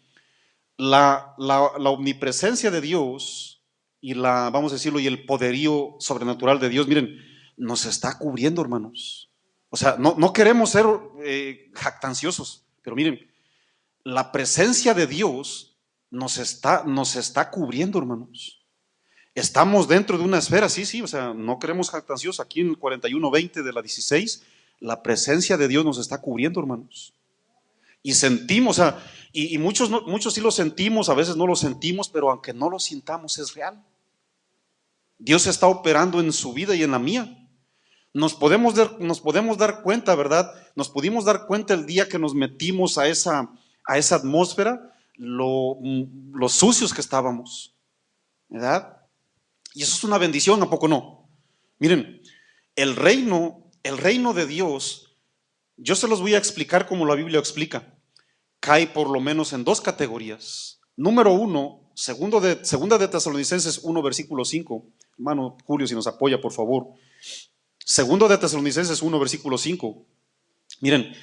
la omnipresencia de Dios y vamos a decirlo, y el poderío sobrenatural de Dios, miren, nos está cubriendo, hermanos. O sea, no queremos ser jactanciosos, pero miren, la presencia de Dios nos está cubriendo, hermanos. Estamos dentro de una esfera, sí, o sea, no queremos jactanciosos. Aquí en el 41:20 de la 16, la presencia de Dios nos está cubriendo, hermanos. Y sentimos, o sea, y muchos, muchos sí lo sentimos, a veces no lo sentimos, pero aunque no lo sintamos, es real. Dios está operando en su vida y en la mía. Nos podemos dar cuenta, ¿verdad? Nos pudimos dar cuenta el día que nos metimos a esa atmósfera, los sucios que estábamos, ¿verdad? Y eso es una bendición, ¿a poco no? Miren, el reino de Dios, yo se los voy a explicar como la Biblia explica. Cae por lo menos en dos categorías. Número uno, segunda de Tesalonicenses 1, versículo 5. Hermano Julio, si nos apoya, por favor. Segundo de Tesalonicenses 1, versículo 5. Miren,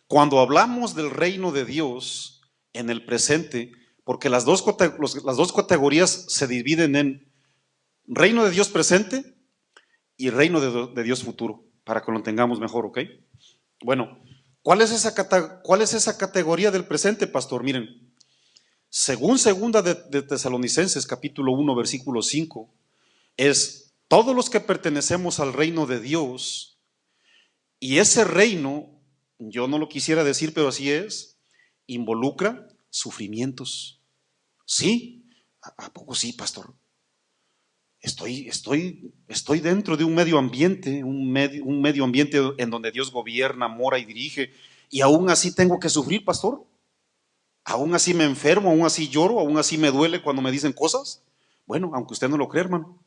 cuando hablamos del reino de Dios en el presente, porque las dos categorías se dividen en reino de Dios presente y reino de Dios futuro, para que lo entendamos mejor, ¿ok? Bueno, ¿cuál es esa categoría del presente, pastor? Miren, según segunda de Tesalonicenses capítulo 1, versículo 5, es todos los que pertenecemos al reino de Dios, y ese reino, yo no lo quisiera decir, pero así es, involucra sufrimientos. ¿Sí? ¿A poco sí, pastor? Estoy dentro de un medio ambiente, un medio ambiente en donde Dios gobierna, mora y dirige, y aún así tengo que sufrir, pastor. Aún así me enfermo, aún así lloro, aún así me duele cuando me dicen cosas. Bueno, aunque usted no lo crea, hermano,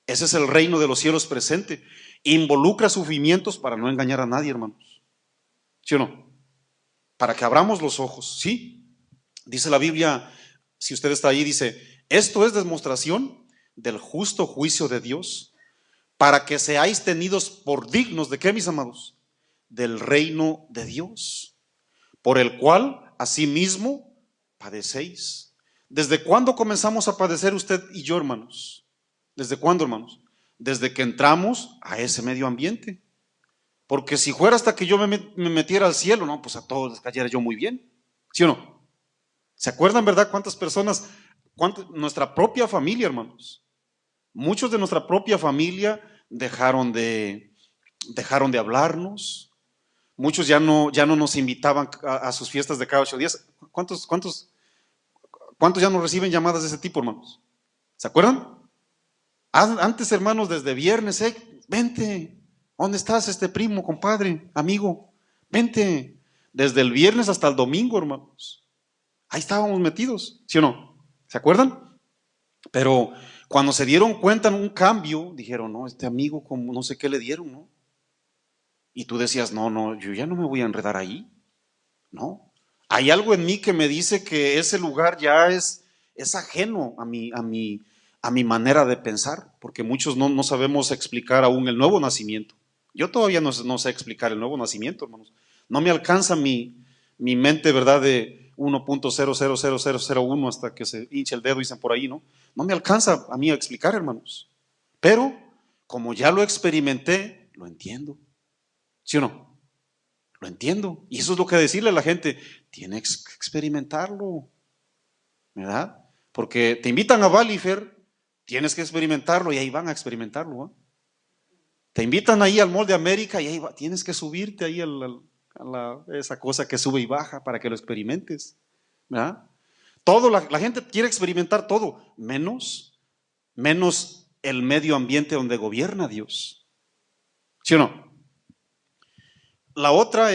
ese es el reino de los cielos presente. Involucra sufrimientos para no engañar a nadie, hermanos. ¿Sí o no? Para que abramos los ojos, ¿sí? Dice la Biblia, si usted está ahí, dice, esto es demostración del justo juicio de Dios, para que seáis tenidos por dignos, ¿de qué, mis amados? Del reino de Dios, por el cual asimismo padecéis. ¿Desde cuándo comenzamos a padecer usted y yo, hermanos? ¿Desde cuándo, hermanos? Desde que entramos a ese medio ambiente. Porque si fuera hasta que yo me metiera al cielo, no, pues a todos les cayera yo muy bien. ¿Sí o no? ¿Se acuerdan, verdad, cuántas personas, nuestra propia familia, hermanos? Muchos de nuestra propia familia dejaron de hablarnos. Muchos ya no nos invitaban a sus fiestas de cada 8 días. ¿Cuántos ya no reciben llamadas de ese tipo, hermanos? ¿Se acuerdan? Antes, hermanos, desde viernes, vente. ¿Dónde estás, primo, compadre, amigo? Vente. Desde el viernes hasta el domingo, hermanos. Ahí estábamos metidos, ¿sí o no? ¿Se acuerdan? Pero cuando se dieron cuenta en un cambio, dijeron, no, amigo, como no sé qué le dieron, ¿no? Y tú decías, no, yo ya no me voy a enredar ahí, ¿no? Hay algo en mí que me dice que ese lugar ya es ajeno a mi manera de pensar, porque muchos no sabemos explicar aún el nuevo nacimiento. Yo todavía no sé explicar el nuevo nacimiento, hermanos. No me alcanza mi mente, ¿verdad?, de 1.000001 hasta que se hinche el dedo, dicen por ahí, ¿no? No me alcanza a mí a explicar, hermanos. Pero, como ya lo experimenté, lo entiendo. ¿Sí o no? Lo entiendo. Y eso es lo que decirle a la gente, tiene que experimentarlo, ¿verdad? Porque te invitan a Valifer, tienes que experimentarlo y ahí van a experimentarlo, ¿eh? Te invitan ahí al Mall de América y ahí tienes que subirte ahí a esa cosa que sube y baja para que lo experimentes, ¿verdad? Todo, la gente quiere experimentar todo, menos el medio ambiente donde gobierna Dios. ¿Sí o no? La otra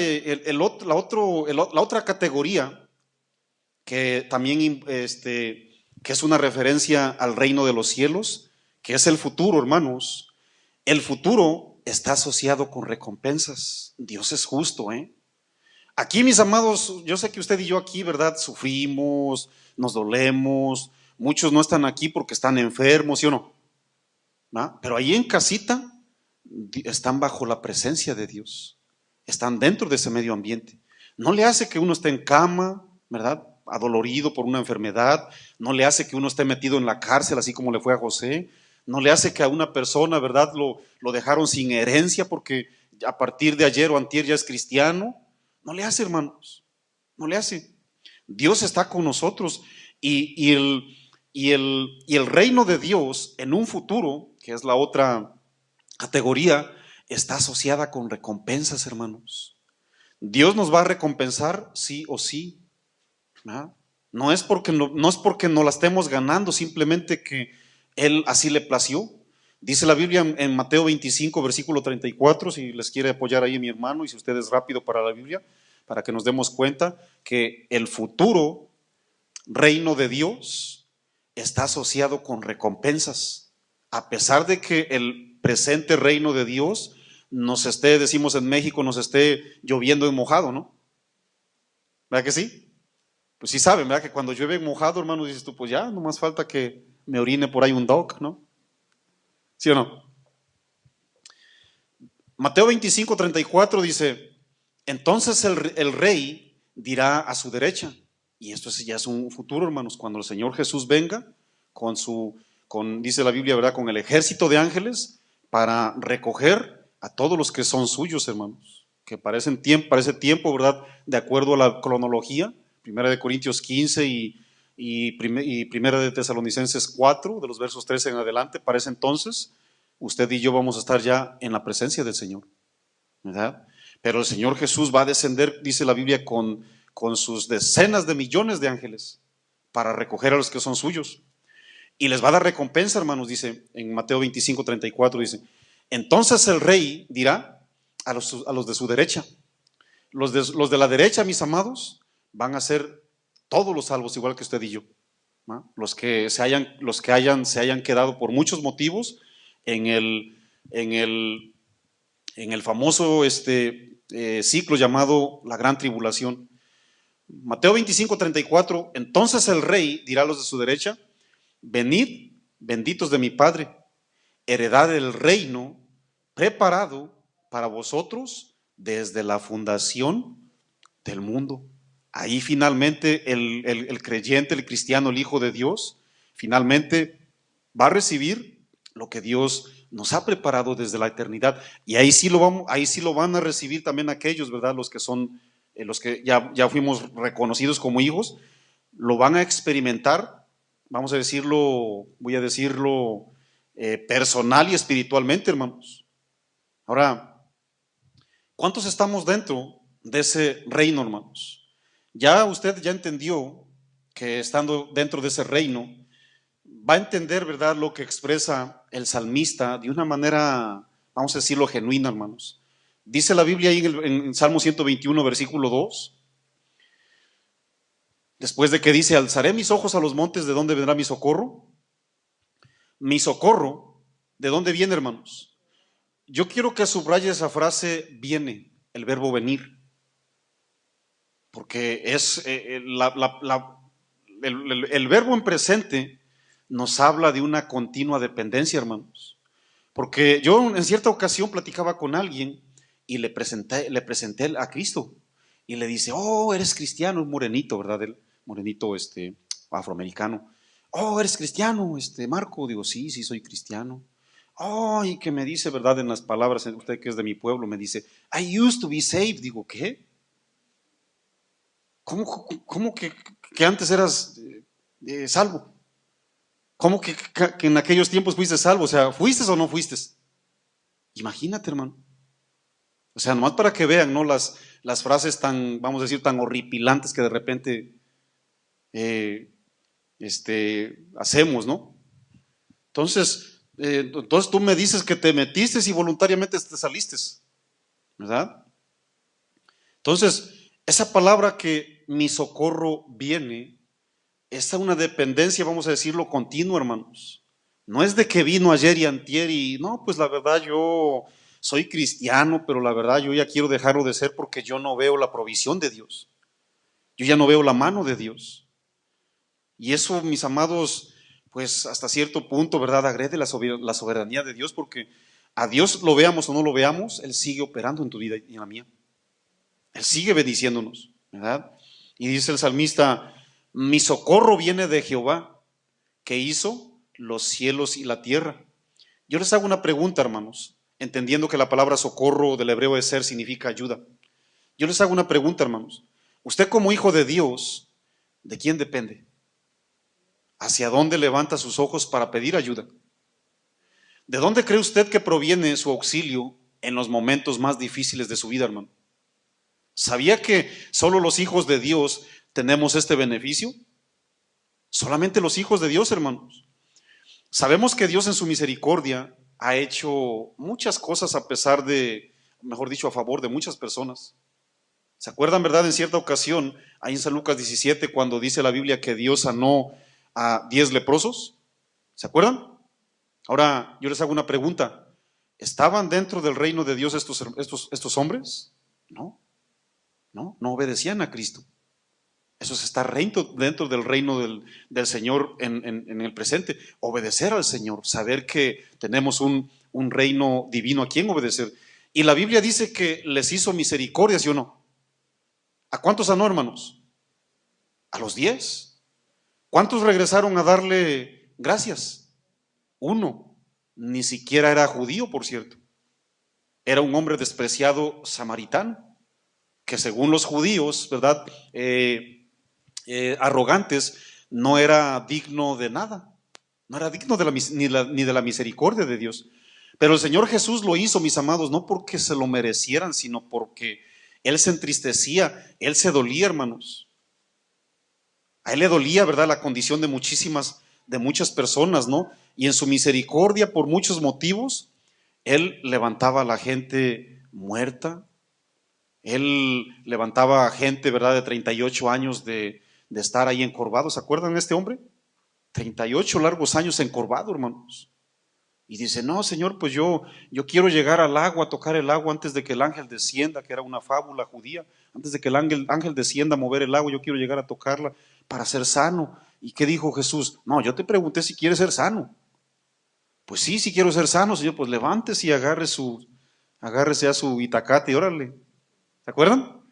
categoría que también que es una referencia al reino de los cielos, que es el futuro, hermanos. El futuro está asociado con recompensas. Dios es justo, ¿eh? Aquí, mis amados, yo sé que usted y yo aquí, ¿verdad? Sufrimos, nos dolemos, muchos no están aquí porque están enfermos, ¿sí o no? ¿Ah? Pero ahí en casita están bajo la presencia de Dios, están dentro de ese medio ambiente. No le hace que uno esté en cama, ¿verdad?, adolorido por una enfermedad, no le hace que uno esté metido en la cárcel, así como le fue a José, no le hace que a una persona, ¿verdad?, lo dejaron sin herencia porque a partir de ayer o antier ya es cristiano. No le hace, hermanos, no le hace. Dios está con nosotros y el reino de Dios en un futuro, que es la otra categoría, está asociada con recompensas, hermanos. Dios nos va a recompensar sí o sí, ¿verdad? No es porque no la estemos ganando, simplemente que Él así le plació. Dice la Biblia en Mateo 25, versículo 34, si les quiere apoyar ahí mi hermano, y si usted es rápido para la Biblia, para que nos demos cuenta que el futuro reino de Dios está asociado con recompensas. A pesar de que el presente reino de Dios nos esté, decimos en México, nos esté lloviendo en mojado, ¿no? ¿Verdad que sí? Pues sí saben, ¿verdad? Que cuando llueve mojado, hermano, dices tú, pues ya, no más falta que me orine por ahí un dog, ¿no? ¿Sí o no? Mateo 25, 34 dice, entonces el rey dirá a su derecha, y esto ya es un futuro, hermanos, cuando el Señor Jesús venga dice la Biblia, ¿verdad? Con el ejército de ángeles para recoger a todos los que son suyos, hermanos, que para ese tiempo, ¿verdad? De acuerdo a la cronología, Primera de Corintios 15 y Primera de Tesalonicenses 4, de los versos 13 en adelante, para ese entonces, usted y yo vamos a estar ya en la presencia del Señor, ¿verdad? Pero el Señor Jesús va a descender, dice la Biblia, con sus decenas de millones de ángeles para recoger a los que son suyos. Y les va a dar recompensa, hermanos, dice en Mateo 25, 34, dice, entonces el rey dirá a los de su derecha, los de la derecha, mis amados, van a ser todos los salvos, igual que usted y yo, ¿no? Los que se hayan quedado por muchos motivos en el famoso ciclo llamado la gran tribulación. Mateo 25, 34, entonces el rey dirá a los de su derecha, venid, benditos de mi Padre, heredad el reino preparado para vosotros desde la fundación del mundo. Ahí finalmente el creyente, el cristiano, el Hijo de Dios, finalmente va a recibir lo que Dios nos ha preparado desde la eternidad. Y ahí sí lo van a recibir también aquellos, ¿verdad? Los que ya fuimos reconocidos como hijos, lo van a experimentar, vamos a decirlo, personal y espiritualmente, hermanos. Ahora, ¿cuántos estamos dentro de ese reino, hermanos? Ya usted ya entendió que estando dentro de ese reino, va a entender, ¿verdad?, lo que expresa el salmista de una manera, vamos a decirlo, genuina, hermanos. Dice la Biblia ahí en Salmo 121, versículo 2, después de que dice, alzaré mis ojos a los montes, ¿de dónde vendrá mi socorro? Mi socorro, ¿de dónde viene, hermanos? Yo quiero que subraye esa frase, viene, el verbo venir, porque es el verbo en presente nos habla de una continua dependencia, hermanos. Porque yo en cierta ocasión platicaba con alguien y le presenté a Cristo y le dice, oh, eres cristiano, un morenito, ¿verdad? El morenito afroamericano. Oh, eres cristiano, Marco. Digo, sí, soy cristiano. Oh, y que me dice, ¿verdad? En las palabras, usted que es de mi pueblo, me dice, I used to be saved. Digo, ¿qué? ¿Cómo que antes eras salvo? ¿Cómo que en aquellos tiempos fuiste salvo? O sea, ¿fuiste o no fuiste? Imagínate, hermano. O sea, nomás para que vean, ¿no? Las frases tan, vamos a decir, tan horripilantes que de repente hacemos, ¿no? Entonces tú me dices que te metiste y voluntariamente te saliste, ¿verdad? Entonces, esa palabra que mi socorro viene, es una dependencia, vamos a decirlo, continua, hermanos. No es de que vino ayer y antier y no, pues la verdad yo soy cristiano, pero la verdad yo ya quiero dejarlo de ser porque yo no veo la provisión de Dios. Yo ya no veo la mano de Dios. Y eso, mis amados, pues hasta cierto punto, ¿verdad? Agrede la soberanía de Dios, porque a Dios lo veamos o no lo veamos, Él sigue operando en tu vida y en la mía. Él sigue bendiciéndonos, ¿verdad? Y dice el salmista, mi socorro viene de Jehová, que hizo los cielos y la tierra. Yo les hago una pregunta, hermanos. entendiendo que la palabra socorro del hebreo de ser significa ayuda. Yo les hago una pregunta, hermanos. Usted como hijo de Dios, ¿de quién depende? ¿Hacia dónde levanta sus ojos para pedir ayuda? ¿De dónde cree usted que proviene su auxilio en los momentos más difíciles de su vida, hermano? ¿Sabía que solo los hijos de Dios tenemos este beneficio? Solamente los hijos de Dios, hermanos. Sabemos que Dios en su misericordia ha hecho muchas cosas a pesar de, mejor dicho, a favor de muchas personas. ¿Se acuerdan, verdad, en cierta ocasión, ahí en San Lucas 17, cuando dice la Biblia que Dios sanó a 10 leprosos? ¿Se acuerdan? Ahora, yo les hago una pregunta. ¿Estaban dentro del reino de Dios estos hombres? No, no obedecían a Cristo. Eso es estar dentro del reino del Señor en el presente. Obedecer al Señor, saber que tenemos un reino divino a quien obedecer. Y la Biblia dice que les hizo misericordia, ¿sí o no? ¿A cuántos sanó, hermanos? A los 10. ¿Cuántos regresaron a darle gracias? 1. Ni siquiera era judío, por cierto. Era un hombre despreciado samaritano, que según los judíos, ¿verdad? Arrogantes, no era digno de nada, no era digno ni de la misericordia de Dios. Pero el Señor Jesús lo hizo, mis amados, no porque se lo merecieran, sino porque Él se entristecía, Él se dolía, hermanos. A Él le dolía, ¿verdad?, la condición de muchas personas, ¿no? Y en su misericordia, por muchos motivos, Él levantaba a la gente muerta. Él levantaba a gente, ¿verdad?, de 38 años de estar ahí encorvado. ¿Se acuerdan de este hombre? 38 largos años encorvado, hermanos. Y dice, no, Señor, pues yo quiero llegar al agua, tocar el agua antes de que el ángel descienda, que era una fábula judía. Antes de que el ángel descienda a mover el agua, yo quiero llegar a tocarla para ser sano. ¿Y qué dijo Jesús? No, yo te pregunté si quieres ser sano. Pues sí, si quiero ser sano, Señor, pues levántese y agárrese a su itacate y órale. ¿Se acuerdan?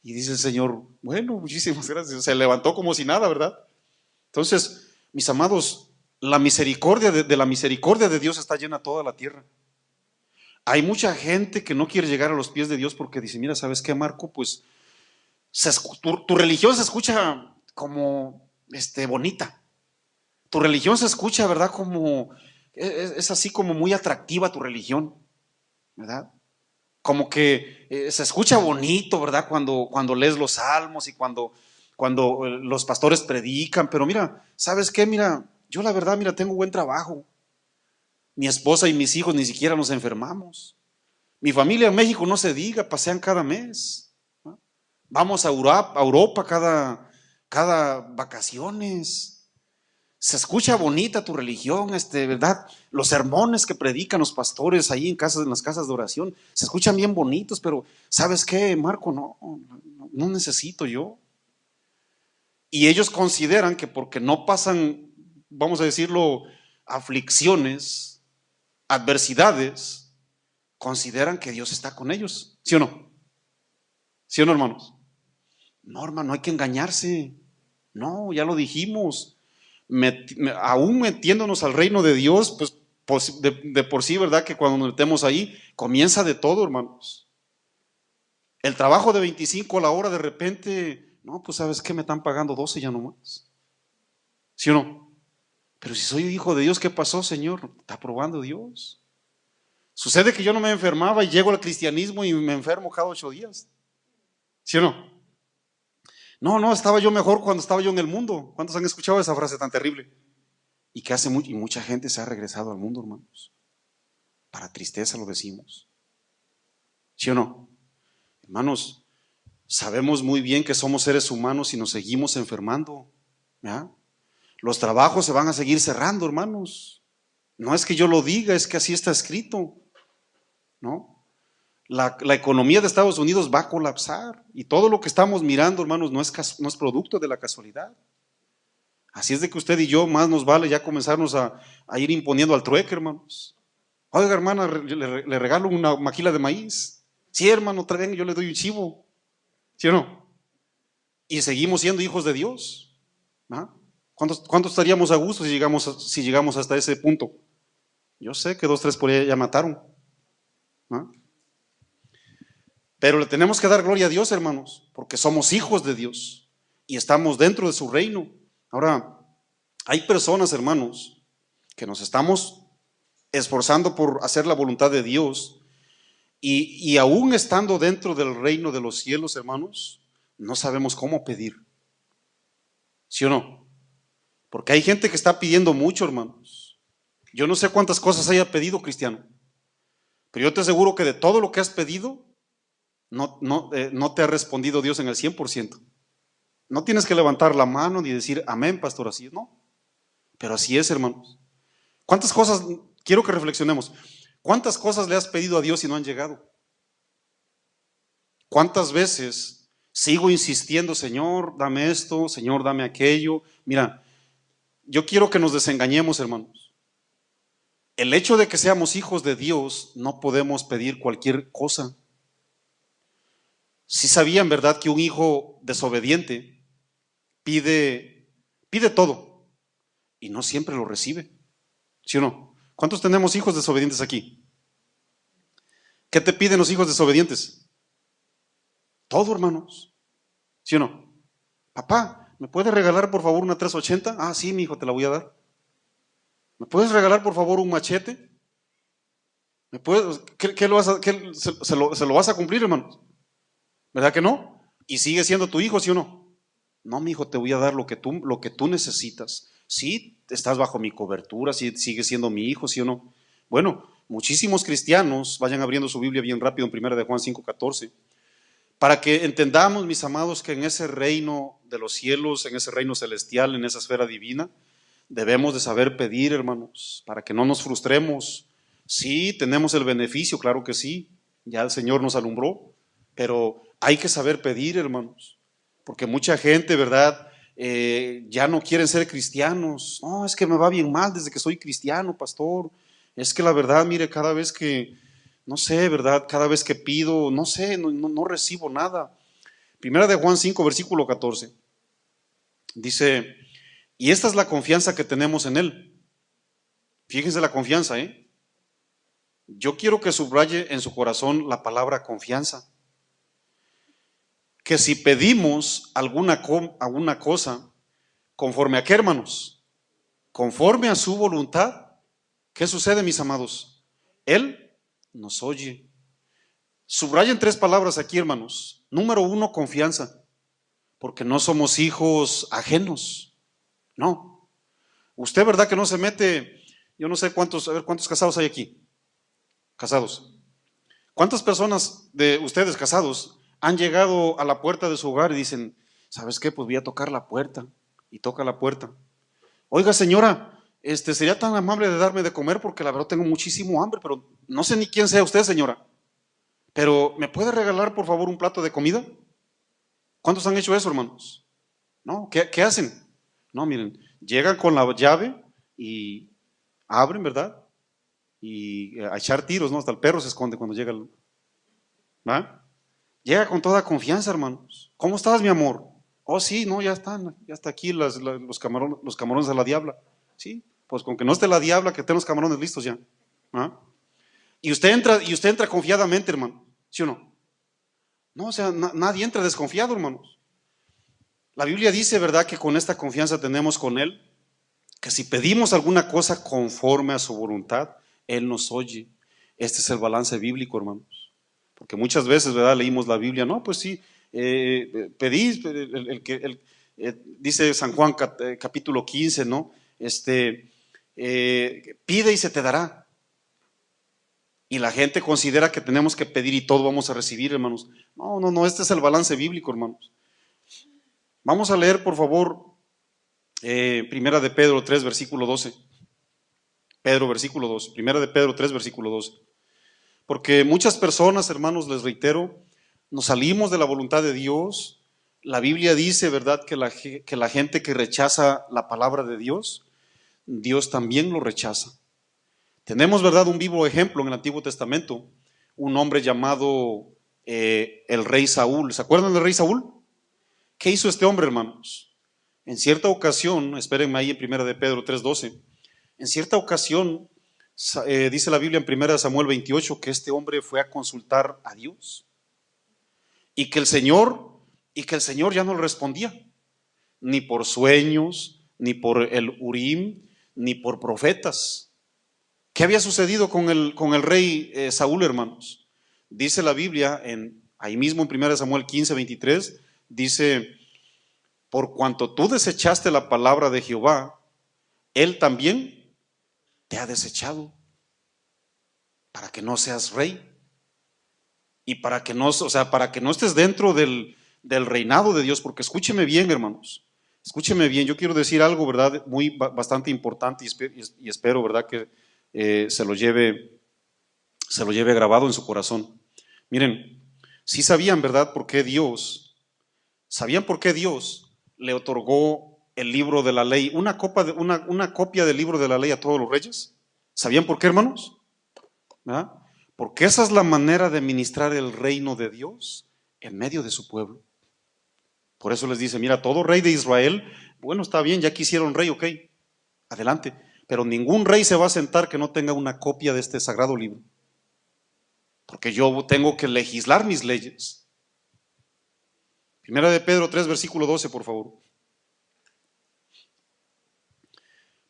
Y dice el Señor, bueno, muchísimas gracias. Se levantó como si nada, ¿verdad? Entonces, mis amados, la misericordia de la misericordia de Dios está llena toda la tierra. Hay mucha gente que no quiere llegar a los pies de Dios porque dice, mira, ¿sabes qué, Marco? Pues tu religión se escucha como bonita. Tu religión se escucha, ¿verdad? Como es así como muy atractiva tu religión, ¿verdad? Como que se escucha bonito, ¿verdad? Cuando lees los salmos y cuando los pastores predican, pero mira, ¿sabes qué? Mira, yo la verdad, mira, tengo buen trabajo. Mi esposa y mis hijos ni siquiera nos enfermamos. Mi familia en México no se diga, pasean cada mes, ¿no? Vamos a Europa cada vacaciones. Se escucha bonita tu religión, ¿verdad? Los sermones que predican los pastores ahí en las casas de oración, se escuchan bien bonitos, pero ¿sabes qué, Marco? No necesito yo. Y ellos consideran que porque no pasan, vamos a decirlo, aflicciones, adversidades, consideran que Dios está con ellos. ¿Sí o no? ¿Sí o no, hermanos? No, hermano, no hay que engañarse. No, ya lo dijimos. Aún metiéndonos al reino de Dios, pues de por sí, ¿verdad? Que cuando nos metemos ahí, comienza de todo, hermanos. El trabajo de 25 a la hora, de repente, no, pues ¿sabes qué? Me están pagando 12 ya nomás. ¿Sí o no? Pero si soy hijo de Dios, ¿qué pasó, Señor? Está probando Dios. Sucede que yo no me enfermaba y llego al cristianismo y me enfermo cada 8 días. ¿Sí o no? No, estaba yo mejor cuando estaba yo en el mundo. ¿Cuántos han escuchado esa frase tan terrible? Y que y mucha gente se ha regresado al mundo, hermanos. Para tristeza lo decimos. ¿Sí o no? Hermanos, sabemos muy bien que somos seres humanos y nos seguimos enfermando, ¿ya? Los trabajos se van a seguir cerrando, hermanos. No es que yo lo diga, es que así está escrito, ¿no? La economía de Estados Unidos va a colapsar y todo lo que estamos mirando, hermanos, no es producto de la casualidad. Así es de que usted y yo más nos vale ya comenzarnos a ir imponiendo al trueque, hermanos. Oiga, hermana, le regalo una maquila de maíz. Sí, hermano, traigan, yo le doy un chivo. ¿Sí o no? Y seguimos siendo hijos de Dios, ¿no? ¿Cuánto estaríamos a gusto si llegamos hasta ese punto? Yo sé que 2, 3 por ahí ya mataron, ¿no? Pero le tenemos que dar gloria a Dios, hermanos, porque somos hijos de Dios y estamos dentro de su reino. Ahora, hay personas, hermanos, que nos estamos esforzando por hacer la voluntad de Dios y aún estando dentro del reino de los cielos, hermanos, no sabemos cómo pedir. ¿Sí o no? Porque hay gente que está pidiendo mucho, hermanos. Yo no sé cuántas cosas haya pedido, cristiano, pero yo te aseguro que de todo lo que has pedido, no te ha respondido Dios en el 100%. No tienes que levantar la mano ni decir amén, pastor, así es, no. Pero así es, hermanos. ¿Cuántas cosas, quiero que reflexionemos, cuántas cosas le has pedido a Dios y no han llegado? ¿Cuántas veces sigo insistiendo, Señor, dame esto, Señor, dame aquello? Mira, yo quiero que nos desengañemos, hermanos. El hecho de que seamos hijos de Dios, no podemos pedir cualquier cosa. Si sabían, ¿verdad?, que un hijo desobediente pide todo y no siempre lo recibe. ¿Sí o no? ¿Cuántos tenemos hijos desobedientes aquí? ¿Qué te piden los hijos desobedientes? Todo, hermanos. ¿Sí o no? Papá, ¿me puedes regalar por favor una 380? Ah, sí, mi hijo, te la voy a dar. ¿Me puedes regalar por favor un machete? ¿Me puedes, qué lo vas a, se lo vas a cumplir, hermanos? ¿Verdad que no? Y sigue siendo tu hijo, ¿sí o no? No, mi hijo, te voy a dar lo que tú necesitas. Sí, estás bajo mi cobertura, sí, sigues siendo mi hijo, ¿sí o no? Bueno, muchísimos cristianos, vayan abriendo su Biblia bien rápido en 1 de Juan 5:14, para que entendamos, mis amados, que en ese reino de los cielos, en ese reino celestial, en esa esfera divina, debemos de saber pedir, hermanos, para que no nos frustremos. Sí, tenemos el beneficio, claro que sí, ya el Señor nos alumbró, pero hay que saber pedir, hermanos, porque mucha gente, ¿verdad?, ya no quieren ser cristianos. No, es que me va bien mal desde que soy cristiano, pastor. Es que la verdad, mire, cada vez que, no sé, ¿verdad?, cada vez que pido, no sé, no recibo nada. 1 de Juan 5, versículo 14, dice, y esta es la confianza que tenemos en Él. Fíjense la confianza, ¿eh? Yo quiero que subraye en su corazón la palabra confianza. Que si pedimos alguna cosa, conforme a qué, hermanos, conforme a su voluntad, ¿qué sucede, mis amados? Él nos oye. Subrayen 3 palabras aquí, hermanos. Número 1, confianza, porque no somos hijos ajenos. No. Usted, ¿verdad que no se mete? Yo no sé cuántos, a ver, ¿cuántos casados hay aquí? Casados. ¿Cuántas personas de ustedes casados han llegado a la puerta de su hogar y dicen, ¿sabes qué? Pues voy a tocar la puerta, y toca la puerta. Oiga, señora, sería tan amable de darme de comer porque la verdad tengo muchísimo hambre, pero no sé ni quién sea usted, señora, pero ¿me puede regalar por favor un plato de comida? ¿Cuántos han hecho eso, hermanos? ¿No? ¿Qué hacen? No, miren, llegan con la llave y abren, ¿verdad? Y a echar tiros, ¿no? Hasta el perro se esconde cuando llega ¿va? Llega con toda confianza, hermanos. ¿Cómo estás, mi amor? Oh, sí, no, ya están, ya está aquí los camarones de la diabla. Sí, pues con que no esté la diabla, que estén los camarones listos ya. ¿Ah? Y usted entra confiadamente, hermano. ¿Sí o no? No, o sea, nadie entra desconfiado, hermanos. La Biblia dice, ¿verdad?, que con esta confianza tenemos con Él, que si pedimos alguna cosa conforme a su voluntad, Él nos oye. Este es el balance bíblico, hermanos. Porque muchas veces, ¿verdad?, leímos la Biblia, no, pues sí, pedís, dice San Juan capítulo 15, ¿no? Pide y se te dará. Y la gente considera que tenemos que pedir y todo vamos a recibir, hermanos. No, este es el balance bíblico, hermanos. Vamos a leer, por favor, Primera de Pedro 3, versículo 12. Pedro, versículo 2. Primera de Pedro 3, versículo 12. Porque muchas personas, hermanos, les reitero, nos salimos de la voluntad de Dios. La Biblia dice, ¿verdad?, que la gente que rechaza la palabra de Dios, Dios también lo rechaza. Tenemos, ¿verdad?, un vivo ejemplo en el Antiguo Testamento, un hombre llamado el rey Saúl. ¿Se acuerdan del rey Saúl? ¿Qué hizo este hombre, hermanos? En cierta ocasión, espérenme ahí en 1 de Pedro 3:12, en cierta ocasión Dice la Biblia en 1 Samuel 28 que este hombre fue a consultar a Dios y que el Señor, ya no le respondía, ni por sueños, ni por el Urim, ni por profetas. ¿Qué había sucedido con el rey Saúl, hermanos? Dice la Biblia, ahí mismo en 1 Samuel 15, 23, dice: por cuanto tú desechaste la palabra de Jehová, él también te ha desechado, para que no seas rey y para que no estés dentro del reinado de Dios. Porque escúcheme bien, hermanos, escúcheme bien, yo quiero decir algo, ¿verdad? Bastante importante, y espero, ¿verdad?, que se lo lleve grabado en su corazón. Miren, sí sabían, ¿verdad?, sabían por qué Dios le otorgó el libro de la ley, una copia del libro de la ley a todos los reyes. ¿Sabían por qué, hermanos? ¿Verdad? Porque esa es la manera de ministrar el reino de Dios en medio de su pueblo. Por eso les dice: mira, todo rey de Israel, bueno, está bien, ya quisieron rey, ok, adelante, pero ningún rey se va a sentar que no tenga una copia de este sagrado libro, porque yo tengo que legislar mis leyes. Primera de Pedro 3, versículo 12, por favor.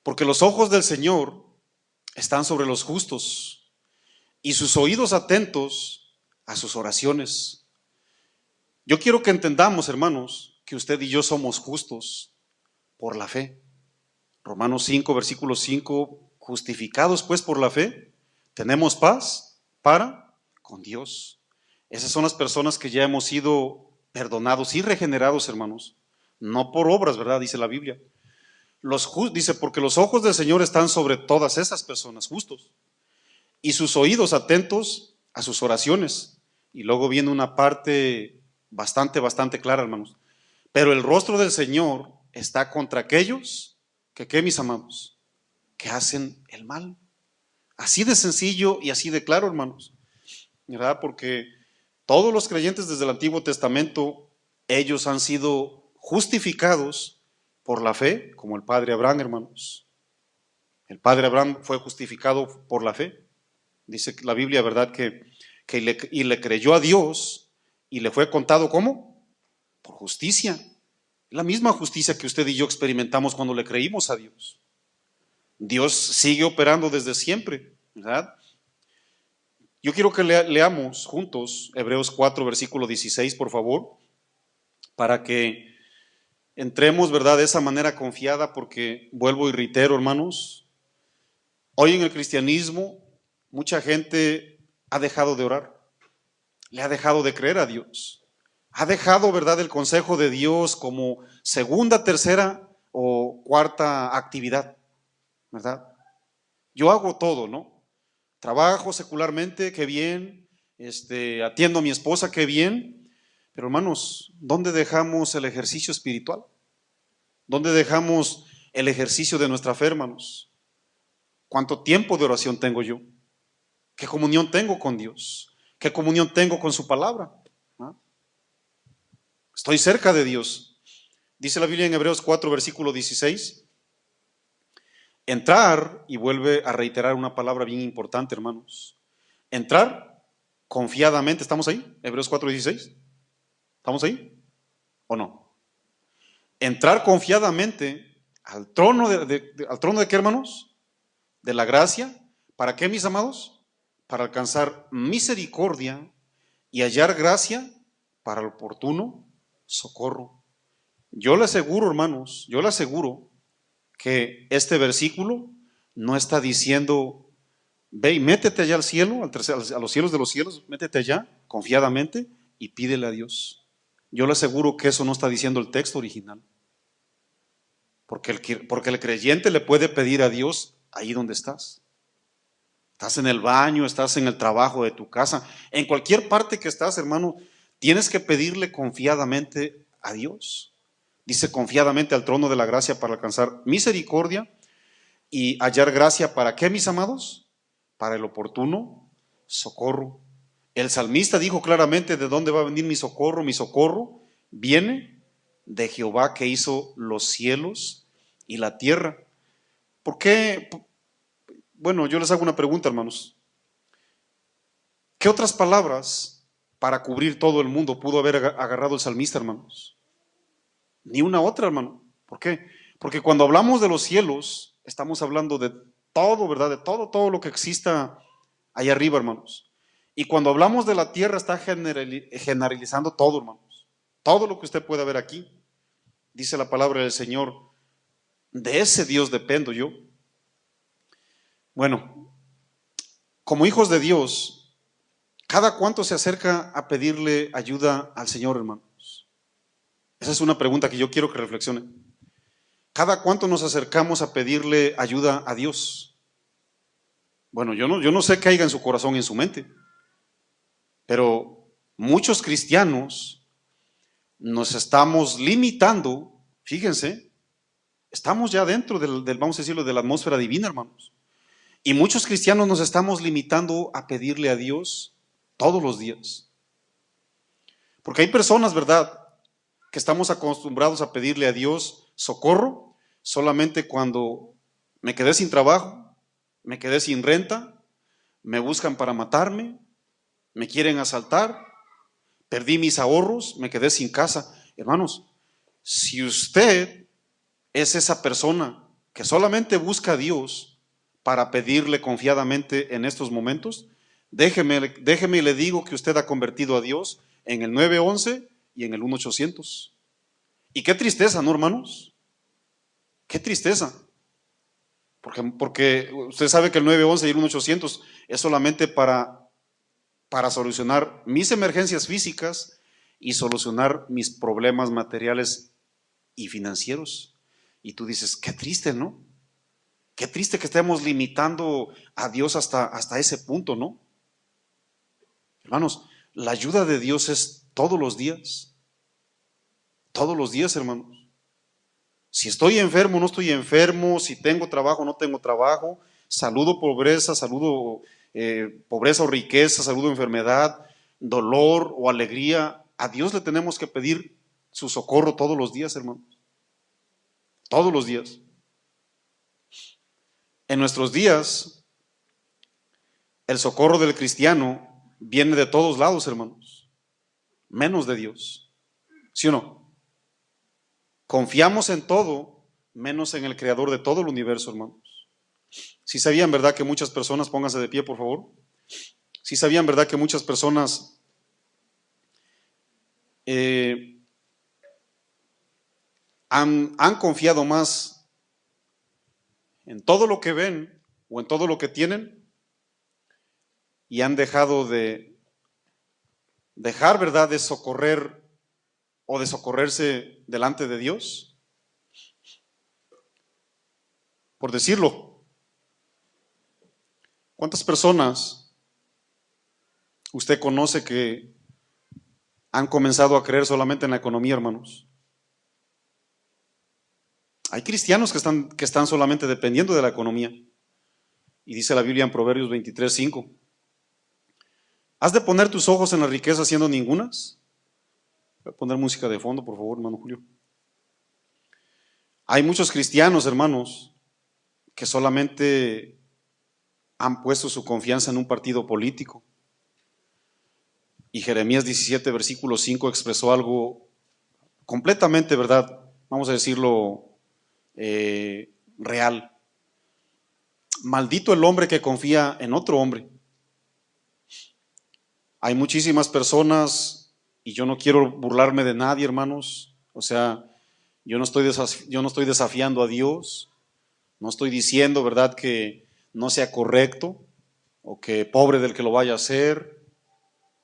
Porque los ojos del Señor están sobre los justos y sus oídos atentos a sus oraciones. Yo quiero que entendamos, hermanos, que usted y yo somos justos por la fe. Romanos 5, versículo 5, justificados pues por la fe, tenemos paz para con Dios. Esas son las personas que ya hemos sido perdonados y regenerados, hermanos, no por obras, ¿verdad? Dice la Biblia. Dice: porque los ojos del Señor están sobre todas esas personas justos y sus oídos atentos a sus oraciones. Y luego viene una parte bastante clara, hermanos. Pero el rostro del Señor está contra aquellos que, ¿qué, mis amados? Que hacen el mal. Así de sencillo y así de claro, hermanos, ¿verdad? Porque todos los creyentes desde el Antiguo Testamento, ellos han sido justificados por la fe, como el padre Abraham, hermanos. El padre Abraham fue justificado por la fe. Dice la Biblia, ¿verdad?, que le creyó a Dios y le fue contado ¿cómo? Por justicia. La misma justicia que usted y yo experimentamos cuando le creímos a Dios. Dios sigue operando desde siempre, ¿verdad? Yo quiero que leamos juntos Hebreos 4, versículo 16, por favor, para que entremos, ¿verdad?, de esa manera confiada, porque vuelvo y reitero, hermanos, hoy en el cristianismo mucha gente ha dejado de orar, le ha dejado de creer a Dios, ha dejado, ¿verdad?, el consejo de Dios como segunda, tercera o cuarta actividad, ¿verdad? Yo hago todo, ¿no? Trabajo secularmente, qué bien, atiendo a mi esposa, qué bien, pero hermanos, ¿dónde dejamos el ejercicio espiritual? ¿Dónde dejamos el ejercicio de nuestra fe, hermanos? ¿Cuánto tiempo de oración tengo yo? ¿Qué comunión tengo con Dios? ¿Qué comunión tengo con su palabra? ¿Ah? Estoy cerca de Dios. Dice la Biblia en Hebreos 4, versículo 16. Entrar, y vuelve a reiterar una palabra bien importante, hermanos. Entrar confiadamente. ¿Estamos ahí? Hebreos 4, 16. ¿Estamos ahí? ¿O no? Entrar confiadamente al trono ¿al trono de qué, hermanos? De la gracia. ¿Para qué, mis amados? Para alcanzar misericordia y hallar gracia para el oportuno socorro. Yo le aseguro, hermanos, yo le aseguro que este versículo no está diciendo: ve y métete allá al cielo, a los cielos de los cielos, métete allá confiadamente y pídele a Dios. Yo le aseguro que eso no está diciendo el texto original. Porque el creyente le puede pedir a Dios ahí donde estás. Estás en el baño, estás en el trabajo de tu casa, en cualquier parte que estás, hermano, tienes que pedirle confiadamente a Dios. Dice: confiadamente al trono de la gracia para alcanzar misericordia y hallar gracia. ¿Para qué, mis amados? Para el oportuno socorro. El salmista dijo claramente: ¿de dónde va a venir mi socorro? Mi socorro viene de Jehová, que hizo los cielos y la tierra. ¿Por qué? bueno, yo les hago una pregunta, hermanos. ¿Qué otras palabras para cubrir todo el mundo pudo haber agarrado el salmista, hermanos? Ni una otra, hermano. ¿Por qué? Porque cuando hablamos de los cielos, estamos hablando de todo, ¿verdad? De todo lo que exista ahí arriba, hermanos. Y cuando hablamos de la tierra, está generalizando todo, hermanos. Todo lo que usted puede ver aquí. Dice la palabra del Señor, de ese Dios dependo yo. Bueno, como hijos de Dios, ¿cada cuánto se acerca a pedirle ayuda al Señor, hermanos? Esa es una pregunta que yo quiero que reflexionen. ¿Cada cuánto nos acercamos a pedirle ayuda a Dios? Bueno, yo no sé qué haya en su corazón y en su mente, pero muchos cristianos nos estamos limitando, fíjense, estamos ya dentro vamos a decirlo, de la atmósfera divina, hermanos. Y muchos cristianos nos estamos limitando a pedirle a Dios todos los días. Porque hay personas, ¿verdad?, que estamos acostumbrados a pedirle a Dios socorro solamente cuando me quedé sin trabajo, me quedé sin renta, me buscan para matarme, me quieren asaltar, perdí mis ahorros, me quedé sin casa. Hermanos, si usted es esa persona que solamente busca a Dios para pedirle confiadamente en estos momentos, déjeme y le digo que usted ha convertido a Dios en el 911 y en el 1-800. Y qué tristeza, ¿no, hermanos? Qué tristeza. Porque usted sabe que el 911 y el 1-800 es solamente para solucionar mis emergencias físicas y solucionar mis problemas materiales y financieros. Y tú dices, qué triste, ¿no? Qué triste que estemos limitando a Dios hasta ese punto, ¿no? Hermanos, la ayuda de Dios es todos los días. Todos los días, hermanos. Si estoy enfermo, no estoy enfermo, si tengo trabajo, no tengo trabajo, saludo pobreza, pobreza o riqueza, saludo enfermedad, dolor o alegría, a Dios le tenemos que pedir su socorro todos los días, hermanos. Todos los días. En nuestros días, el socorro del cristiano viene de todos lados, hermanos, menos de Dios. ¿Sí o no? Confiamos en todo, menos en el creador de todo el universo, hermanos. ¿Sí sabían, verdad, que muchas personas, pónganse de pie, por favor? ¿Sí sabían, verdad, que muchas personas han confiado más en todo lo que ven o en todo lo que tienen y han dejado de dejar, verdad, de socorrer o de socorrerse delante de Dios? Por decirlo, ¿cuántas personas usted conoce que han comenzado a creer solamente en la economía, hermanos? Hay cristianos que están solamente dependiendo de la economía. Y dice la Biblia en Proverbios 23:5, ¿has de poner tus ojos en la riqueza siendo ningunas? Voy a poner música de fondo, por favor, hermano Julio. Hay muchos cristianos, hermanos, que solamente han puesto su confianza en un partido político. Y Jeremías 17, versículo 5 expresó algo completamente, ¿verdad?, vamos a decirlo, real. Maldito el hombre que confía en otro hombre. Hay muchísimas personas, y yo no quiero burlarme de nadie, hermanos, o sea, yo no estoy desafiando a Dios, no estoy diciendo, ¿verdad?, que no sea correcto, o que pobre del que lo vaya a hacer,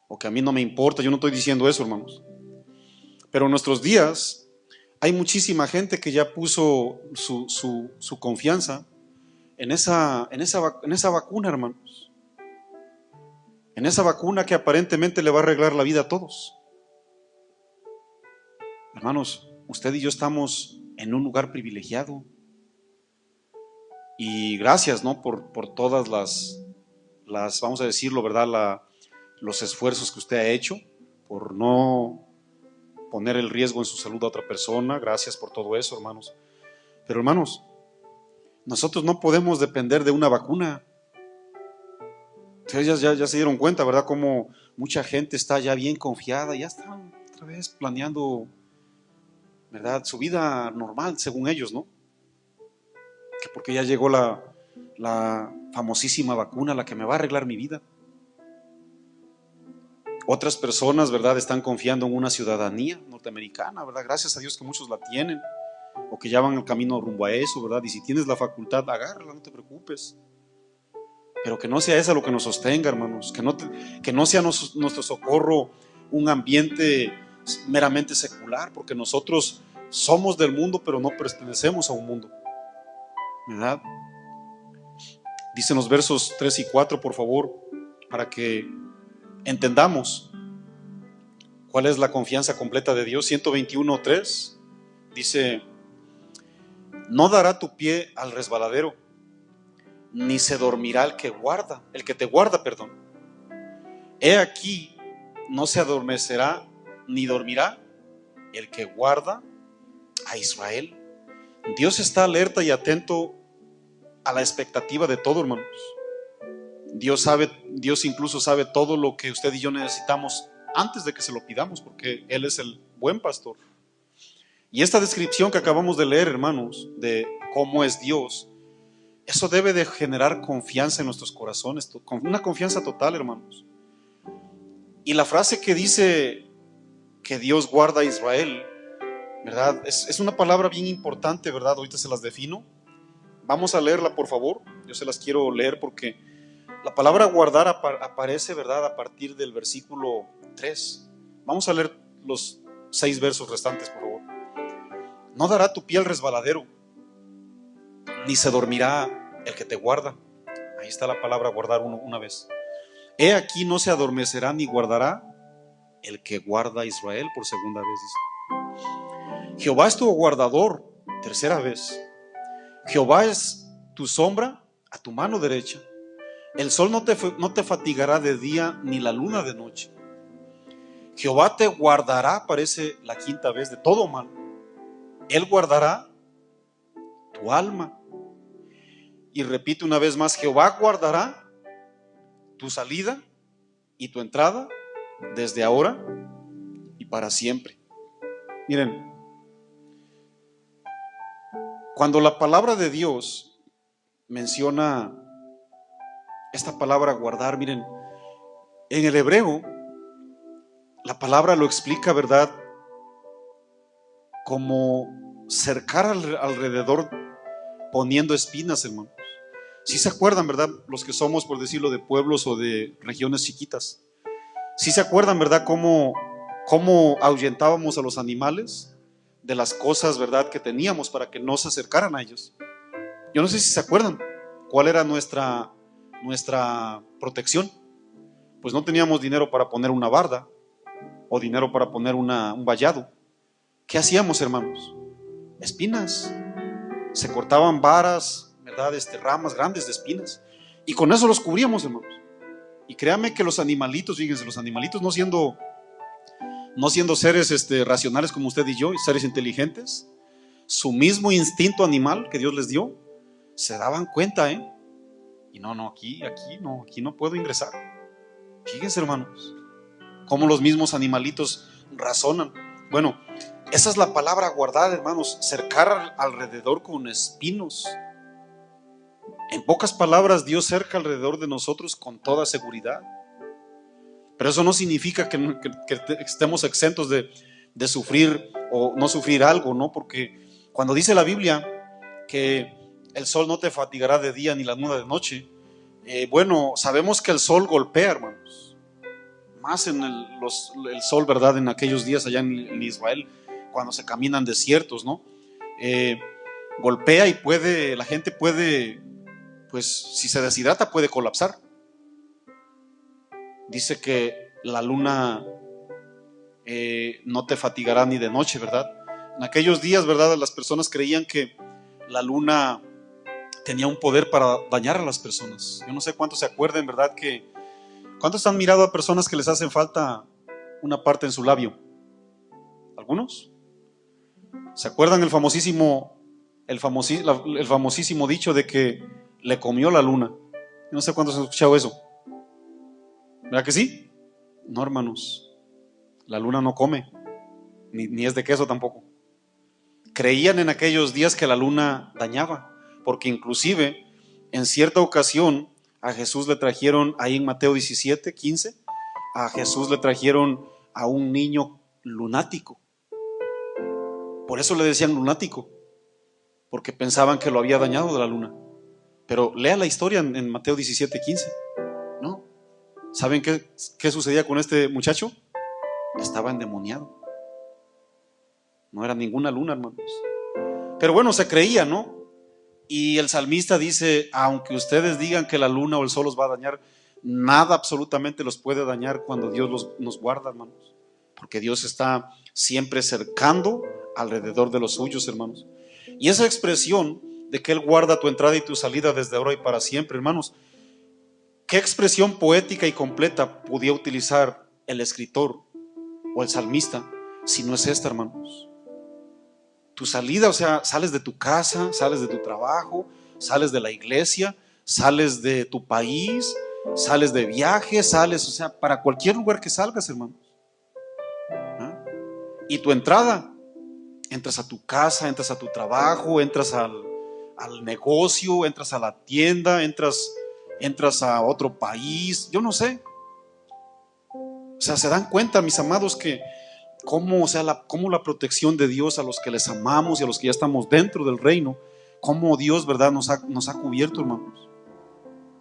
o que a mí no me importa. Yo no estoy diciendo eso, hermanos. Pero en nuestros días hay muchísima gente que ya puso su confianza en esa vacuna, hermanos. En esa vacuna que aparentemente le va a arreglar la vida a todos. Hermanos, usted y yo estamos en un lugar privilegiado. Y gracias, ¿no?, por todas las, vamos a decirlo, ¿verdad?, los esfuerzos que usted ha hecho por no poner el riesgo en su salud a otra persona. Gracias por todo eso, hermanos. Pero, hermanos, nosotros no podemos depender de una vacuna. Ustedes ya se dieron cuenta, ¿verdad? Como mucha gente está ya bien confiada, ya están otra vez planeando, ¿verdad? Su vida normal, según ellos, ¿no? Que porque ya llegó la famosísima vacuna, la que me va a arreglar mi vida. Otras personas, ¿verdad? Están confiando en una ciudadanía norteamericana, ¿verdad? Gracias a Dios que muchos la tienen, o que ya van el camino rumbo a eso, ¿verdad? Y si tienes la facultad, agárrala, no te preocupes. Pero que no sea esa lo que nos sostenga, hermanos. Que no sea nuestro socorro un ambiente meramente secular, porque nosotros somos del mundo, pero no pertenecemos a un mundo, ¿verdad? Dicen los versos 3 y 4, por favor, para que entendamos cuál es la confianza completa de Dios. 121:3 dice: no dará tu pie al resbaladero, ni se dormirá el que te guarda, perdón. He aquí, no se adormecerá ni dormirá el que guarda a Israel. Dios está alerta y atento a la expectativa de todo, hermanos. Dios incluso sabe todo lo que usted y yo necesitamos antes de que se lo pidamos, porque Él es el buen pastor. Y esta descripción que acabamos de leer, hermanos, de cómo es Dios, eso debe de generar confianza en nuestros corazones, una confianza total, hermanos. Y la frase que dice que Dios guarda a Israel, ¿verdad? Es una palabra bien importante, ¿verdad? Ahorita se las defino. Vamos a leerla, por favor. Yo se las quiero leer porque la palabra guardar aparece, ¿verdad?, a partir del versículo 3. Vamos a leer los 6 versos restantes, por favor. No dará tu pie al resbaladero, ni se dormirá el que te guarda. Ahí está la palabra guardar una vez. He aquí, no se adormecerá ni guardará el que guarda a Israel, por segunda vez dice. Jehová es tu guardador, tercera vez. Jehová es tu sombra a tu mano derecha. El sol no te fatigará de día, ni la luna de noche. Jehová te guardará, parece la quinta vez, de todo mal. Él guardará tu alma. Y repite una vez más: Jehová guardará tu salida y tu entrada desde ahora y para siempre. Miren, cuando la palabra de Dios menciona esta palabra guardar, miren, en el hebreo la palabra lo explica, ¿verdad?, como cercar alrededor poniendo espinas, hermanos. Si se acuerdan, ¿verdad?, los que somos, por decirlo, de pueblos o de regiones chiquitas. Si se acuerdan, ¿verdad?, cómo ahuyentábamos a los animales de las cosas, ¿verdad?, que teníamos para que no se acercaran a ellos. Yo no sé si se acuerdan cuál era nuestra protección. Pues no teníamos dinero para poner una barda o dinero para poner un vallado. ¿Qué hacíamos, hermanos? Espinas. Se cortaban varas, ¿verdad?, ramas grandes de espinas, y con eso los cubríamos, hermanos. Y créanme que los animalitos, fíjense, los animalitos no siendo seres racionales como usted y yo, seres inteligentes, su mismo instinto animal que Dios les dio, se daban cuenta, y aquí no puedo ingresar. Fíjense, hermanos, cómo los mismos animalitos razonan. Bueno, esa es la palabra guardar, hermanos, cercar alrededor con espinos. En pocas palabras, Dios cerca alrededor de nosotros con toda seguridad. Pero eso no significa que estemos exentos de sufrir o no sufrir algo, ¿no? Porque cuando dice la Biblia que el sol no te fatigará de día ni la luna de noche, bueno, sabemos que el sol golpea, hermanos. Más en el sol, ¿verdad?, en aquellos días allá en Israel, cuando se caminan desiertos, ¿no? Golpea y la gente puede, pues si se deshidrata puede colapsar. Dice que la luna no te fatigará ni de noche, ¿verdad? En aquellos días, ¿verdad?, las personas creían que la luna tenía un poder para dañar a las personas. Yo no sé cuántos se acuerden, ¿verdad?, ¿cuántos han mirado a personas que les hacen falta una parte en su labio? ¿Algunos? ¿Se acuerdan el famosísimo dicho de que le comió la luna? Yo no sé cuántos han escuchado eso. ¿Verdad que sí? No, hermanos, la luna no come, ni es de queso tampoco. Creían en aquellos días que la luna dañaba, porque inclusive en cierta ocasión a Jesús le trajeron, ahí en Mateo 17:15, a Jesús le trajeron a un niño lunático. Por eso le decían lunático, porque pensaban que lo había dañado de la luna. Pero lea la historia en Mateo 17:15, ¿no? ¿Saben qué sucedía con este muchacho? Estaba endemoniado. No era ninguna luna, hermanos. Pero bueno, se creía, ¿no? Y el salmista dice, aunque ustedes digan que la luna o el sol los va a dañar, nada absolutamente los puede dañar cuando Dios nos guarda, hermanos. Porque Dios está siempre cercando alrededor de los suyos, hermanos. Y esa expresión de que Él guarda tu entrada y tu salida desde ahora y para siempre, hermanos, ¿qué expresión poética y completa podía utilizar el escritor o el salmista si no es esta, hermanos? Tu salida, o sea, sales de tu casa, sales de tu trabajo, sales de la iglesia, sales de tu país, sales de viaje, sales, o sea, para cualquier lugar que salgas, hermanos. ¿Ah? Y tu entrada, entras a tu casa, entras a tu trabajo, entras al negocio, entras a la tienda, entras a otro país, yo no sé. O sea, se dan cuenta, mis amados, que cómo la protección de Dios a los que les amamos y a los que ya estamos dentro del reino, cómo Dios, ¿verdad?, nos ha cubierto, hermanos.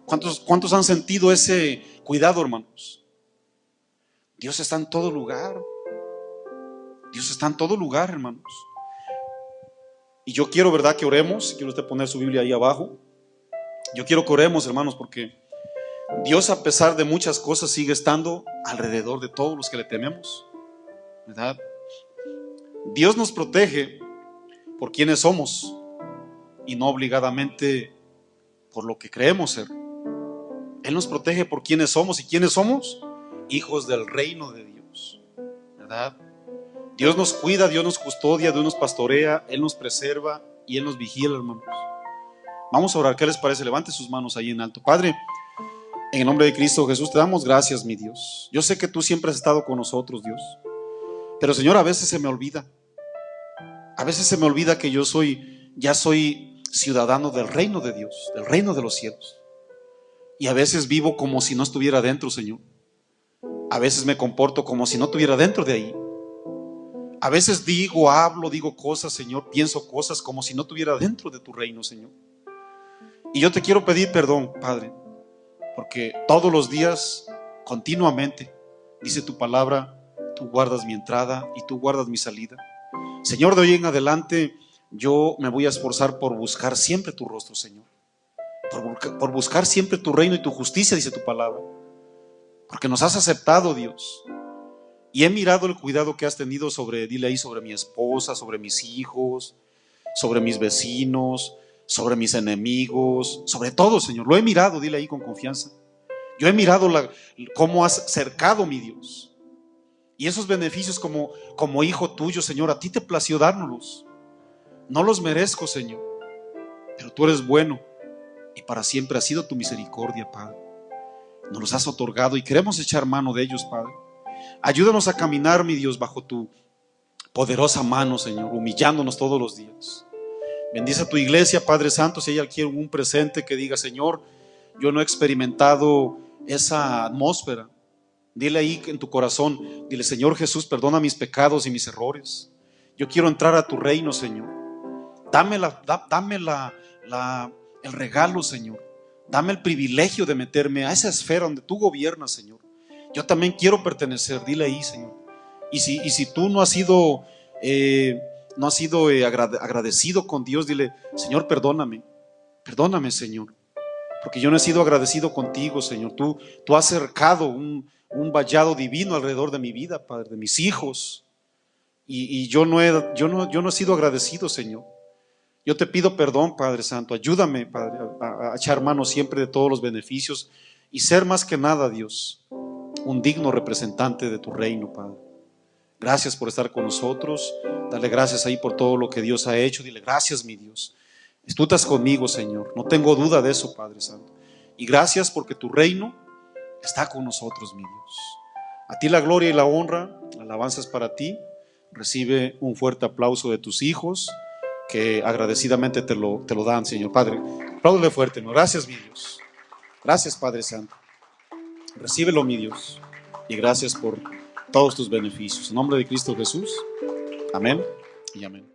¿Cuántos han sentido ese cuidado, hermanos? Dios está en todo lugar. Dios está en todo lugar, hermanos. Y yo quiero, ¿verdad?, que oremos. Quiero usted poner su Biblia ahí abajo. Yo quiero que oremos, hermanos, porque Dios, a pesar de muchas cosas, sigue estando alrededor de todos los que le tememos, ¿verdad? Dios nos protege por quienes somos y no obligadamente por lo que creemos ser. Él nos protege por quienes somos, y quienes somos hijos del reino de Dios, ¿verdad? Dios nos cuida, Dios nos custodia, Dios nos pastorea, Él nos preserva y Él nos vigila, hermanos. Vamos a orar. ¿Qué les parece? Levante sus manos ahí en alto. Padre, en el nombre de Cristo Jesús, te damos gracias, mi Dios. Yo sé que tú siempre has estado con nosotros, Dios. Pero, Señor, a veces se me olvida. A veces se me olvida que yo ya soy ciudadano del reino de Dios, del reino de los cielos. Y a veces vivo como si no estuviera dentro, Señor. A veces me comporto como si no estuviera dentro de ahí. A veces digo cosas, Señor, pienso cosas como si no estuviera dentro de tu reino, Señor. Y yo te quiero pedir perdón, Padre, porque todos los días, continuamente, dice tu palabra, tú guardas mi entrada y tú guardas mi salida. Señor, de hoy en adelante yo me voy a esforzar por buscar siempre tu rostro, Señor. Por buscar siempre tu reino y tu justicia, dice tu palabra. Porque nos has aceptado, Dios. Y he mirado el cuidado que has tenido dile ahí, sobre mi esposa, sobre mis hijos, sobre mis vecinos, sobre mis enemigos, sobre todo, Señor. Lo he mirado, dile ahí con confianza. Yo he mirado cómo has cercado, mi Dios. Y esos beneficios como hijo tuyo, Señor, a ti te plació dárnoslos. No los merezco, Señor, pero tú eres bueno y para siempre ha sido tu misericordia, Padre. Nos los has otorgado y queremos echar mano de ellos, Padre. Ayúdanos a caminar, mi Dios, bajo tu poderosa mano, Señor, humillándonos todos los días. Bendice a tu iglesia, Padre Santo. Si hay alguien un presente que diga, Señor, yo no he experimentado esa atmósfera, dile ahí en tu corazón, dile, Señor Jesús, perdona mis pecados y mis errores. Yo quiero entrar a tu reino, Señor. Dame el regalo, Señor. Dame el privilegio de meterme a esa esfera donde tú gobiernas, Señor. Yo también quiero pertenecer, dile ahí, Señor. Y si tú no has sido agradecido con Dios, dile, Señor, perdóname, Señor, porque yo no he sido agradecido contigo, Señor. Tú has cercado un vallado divino alrededor de mi vida, Padre, de mis hijos, y yo no he sido agradecido, Señor. Yo te pido perdón, Padre Santo. Ayúdame, Padre, a echar mano siempre de todos los beneficios y ser más que nada, Dios, un digno representante de tu reino, Padre. Gracias por estar con nosotros. Dale gracias ahí por todo lo que Dios ha hecho. Dile, gracias, mi Dios. Tú estás conmigo, Señor. No tengo duda de eso, Padre Santo. Y gracias porque tu reino está con nosotros, mi Dios. A ti la gloria y la honra, la alabanza es para ti. Recibe un fuerte aplauso de tus hijos que agradecidamente te lo dan, Señor Padre. Apláudele fuerte, ¿no? Gracias, mi Dios. Gracias, Padre Santo. Recíbelo, mi Dios. Y gracias por todos tus beneficios. En nombre de Cristo Jesús. Amén y amén.